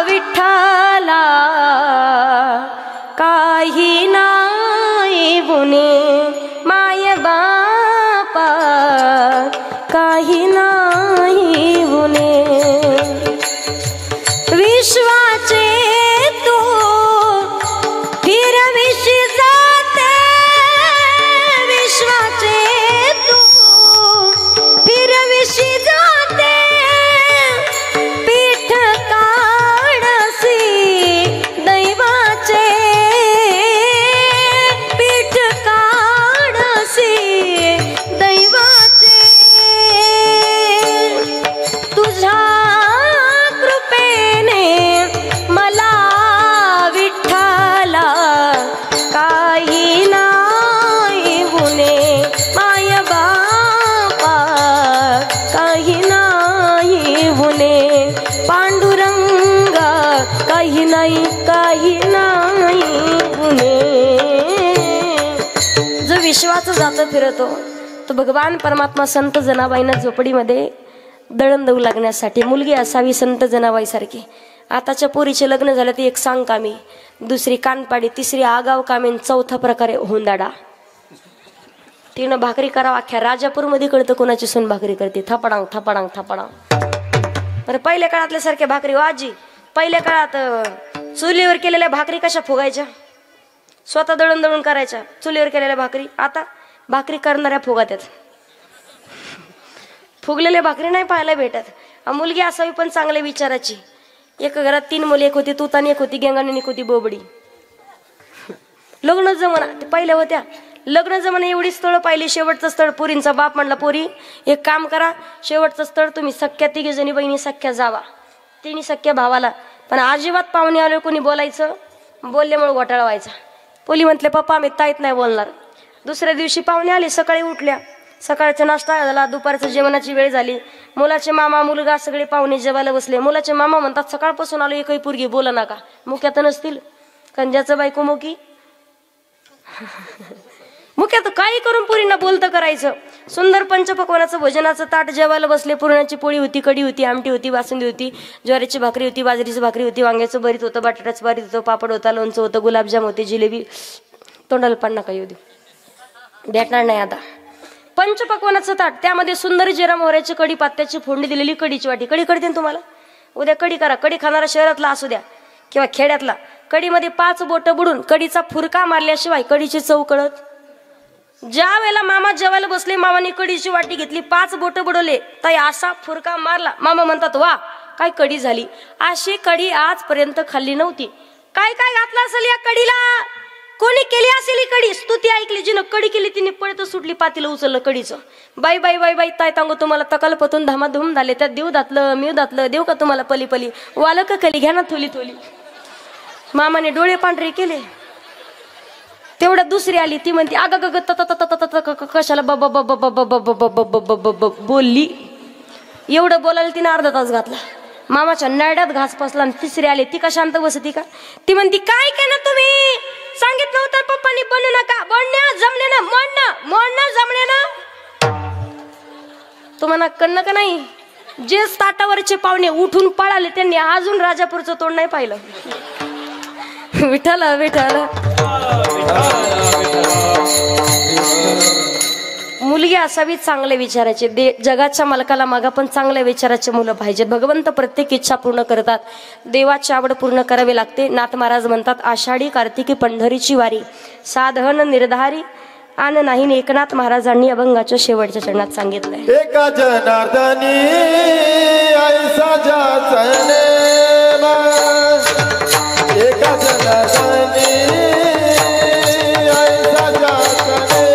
विठ्ठला काही नाही गुणे माय बापा काही नाही गुणे. विश्वाचे तू फिरविशी जाते विश्वाचे तू फिरविशी जाते पीठ काढसी दैवाचे पीठ काढसी दैवाचे. तुझ्या कृपेने मला विठ्ठला काही नाही गुणे माय बापा काही नाही गुणे पांडुरंगा काही नाही गुणे. जो विश्वाचं जातं फिरतो तो भगवान परमात्मा संत जनाबाईंना झोपडीमध्ये दळण देऊ लागण्यासाठी मुलगी असावी संत जनाबाई सारखी. आताच्या पोरीचे लग्न झालं ती एक सांग कामी दुसरी कानपाडी तिसरी आगाव कामी चौथा प्रकारे होंदाडा. तिनं भाकरी करावं अख्ख्या राजापूरमध्ये कळतं कोणाची सून भाकरी करते. थपाडांग थपाडांग थपाडांग. बरं पहिल्या काळातल्या सारख्या भाकरी वाजी. पहिल्या काळात चुलीवर केलेल्या भाकरी कशा फुगायच्या स्वतः दळण दळून करायच्या चुलीवर केलेल्या भाकरी. आता भाकरी करणाऱ्या फुगात्यात. फुगलेल्या भाकरी नाही पाहायला भेटत. मुलगी असावी पण चांगल्या विचाराची. एका घरात 3 मुली एक होती तूतानी एक होती गेंगाणी एक होती बोबडी. लग्न जमाना ते पहिल्या होत्या. लग्न जमाना एवढी स्थळ पाहिली. शेवटचं स्थळ पोरींचा बाप म्हणला पोरी एक काम करा शेवटचं स्थळ तुम्ही सख्या 3 जणी बहिणी सख्या जावा. 3 सख्या भावाला. पण अजिबात पाहुणे आले कोणी बोलायचं बोलल्यामुळे घोटाळा व्हायचा. पोली म्हटले पप्पा आम्ही ताईत नाही बोलणार. दुसऱ्या दिवशी पाहुणे आले सकाळी उठल्या सकाळचा नाश्ता झाला दुपारचं जेवणाची वेळ झाली. मुलाचे मामा मुलगा सगळे पाहुणे जेवायला बसले. मुलाचे मामा म्हणतात सकाळपासून आलो एकही पोरगी बोला नका. मुक्यात नसतील कंजाचं बायको मुकी मुख्यतः काही करून पुरींना बोलतं करायचं. सुंदर पंचपक्वानाचं भोजनाचं ताट जेवायला बसले. पुरणाची पोळी होती, कढी होती, आमटी होती, बासुंदी होती, ज्वारीची भाकरी होती, बाजरीची भाकरी होती, वांग्याचं भरीत होतं, बटाट्याचं भरीत होतं, पापड होता, लोणचं होतं, गुलाबजाम होते, जिलेबी. तोंडाला पान नका येऊ देऊ, भेटणार नाही आता. पंचपक्वानाचं ताट, त्यामध्ये सुंदर जिरा मोहऱ्याची कढी, पात्याची फोडणी दिलेली कढीची वाटी. कढी कळते ना तुम्हाला? उद्या कढी करा. कढी खाणारा शहरातला असू द्या किंवा खेड्यातला, कढीमध्ये 5 बोटं बुडून कढीचा फुरका मारल्याशिवाय कढीची चव कळत. ज्या वेळेला मामा जेवायला बसले, मामाने कढीची वाटी घेतली, 5 बोटं बुडवले, ताई असा फुरका मारला, मामा म्हणतात वा काय कढी झाली. अशी कढी आजपर्यंत खाल्ली नव्हती. काय काय घातलं असेल या कढीला? कोणी केली असेल ही कढी? स्तुती ऐकली, जिनं कढी केली तिने पळत सुटली, पातीला उचललं कढीचं. बाई बाई बाई बाई ताय तांगो तुम्हाला तकालपतून धामाधूम झाले. त्यात देव दातलं, मी दातलं, देव का तुम्हाला पली पली, वाल का कली, घ्या ना थोली थोली. मामाने डोळे पांढरे केले. तेवढ्यात दुसरी आली, ती म्हणते अग ग कशाला बोलली. एवढं बोलायला तिने अर्धा तास घातला. मामाच्या नरड्यात घास बसला. तिसरी आली, ती का शांत बसती का? ती म्हणती काय केलं तुम्ही? सांगितलं होतं पप्पांनी बनू नका. बनण्या जमले ना, मोडणं जमले ना. तुम्हाला कळलं का नाही? जे ताटावरचे पाहुणे उठून पळाले त्यांनी अजून राजापूरचं तोंड नाही पाहिलं. विठाला विठाला. मुलगी असावी चांगल्या विचाराची. जगाच्या मालकाला मागा पण चांगल्या विचाराचे मुलं पाहिजेत. भगवंत प्रत्येक इच्छा पूर्ण करतात. देवाची आवड पूर्ण करावी लागते. नाथ महाराज म्हणतात आषाढी कार्तिकी पंढरीची वारी, साधन निर्धारी आन नाही. एकनाथ महाराजांनी अभंगाच्या शेवटच्या चरणात सांगितलंय. एका जनार्दनी ऐसा जाचने, एका जनार्दनी ऐसा जाचने,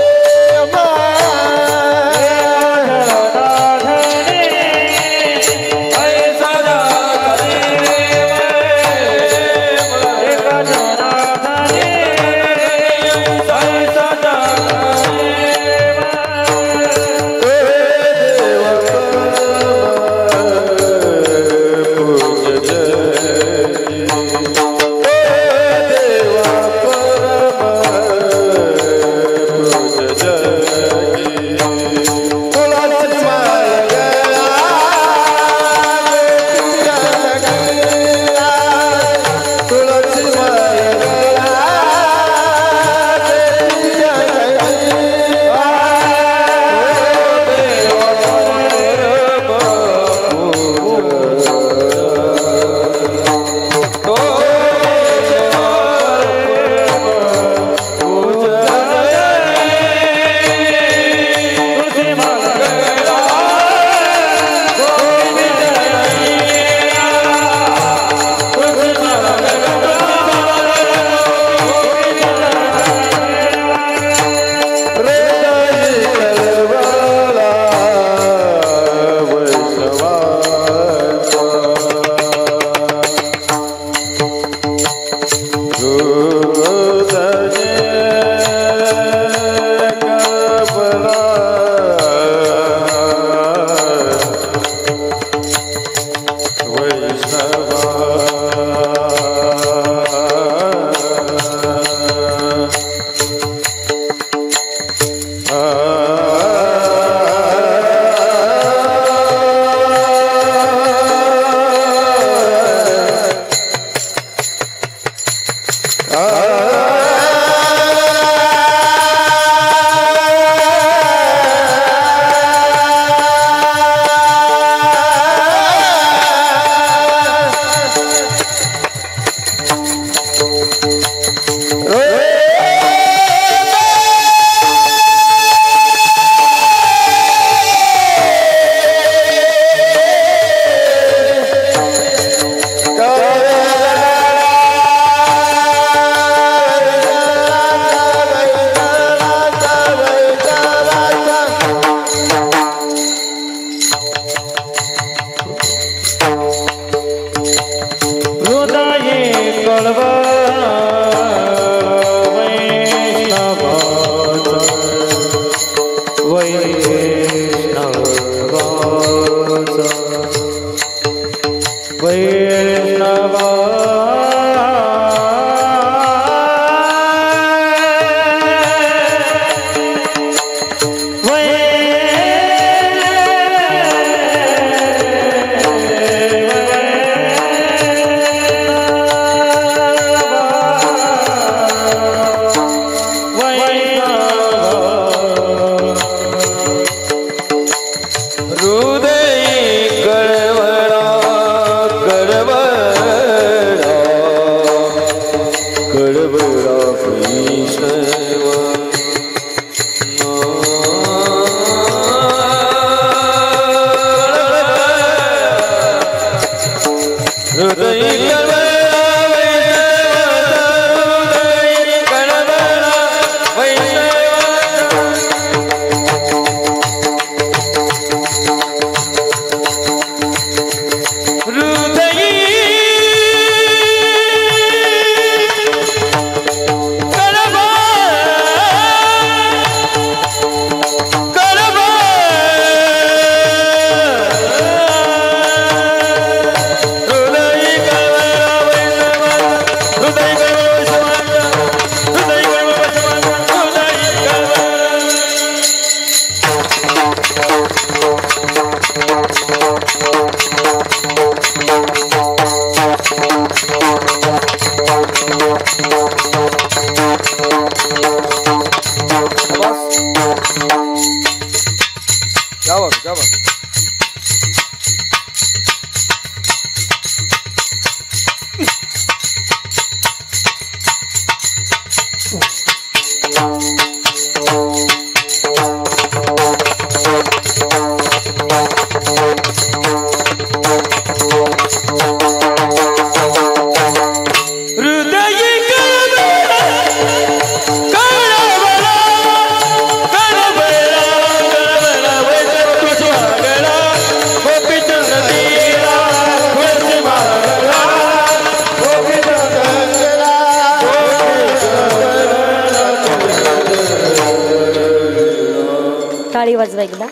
टाळी वाजवा एकदा.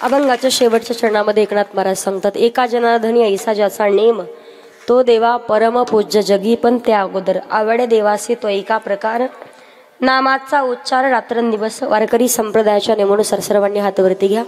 अभंगाच्या शेवटच्या चरणामध्ये एकनाथ महाराज सांगतात, एका जनार्दनी ऐसा ज्याचा नेम तो देवा परम पूज्य जगी, पण त्या अगोदर आवडे देवासी तो एका प्रकार नामाचा उच्चार रात्रंदिवस. वारकरी संप्रदायाच्या नेमानुसार सर्वांनी हात वरती घ्या.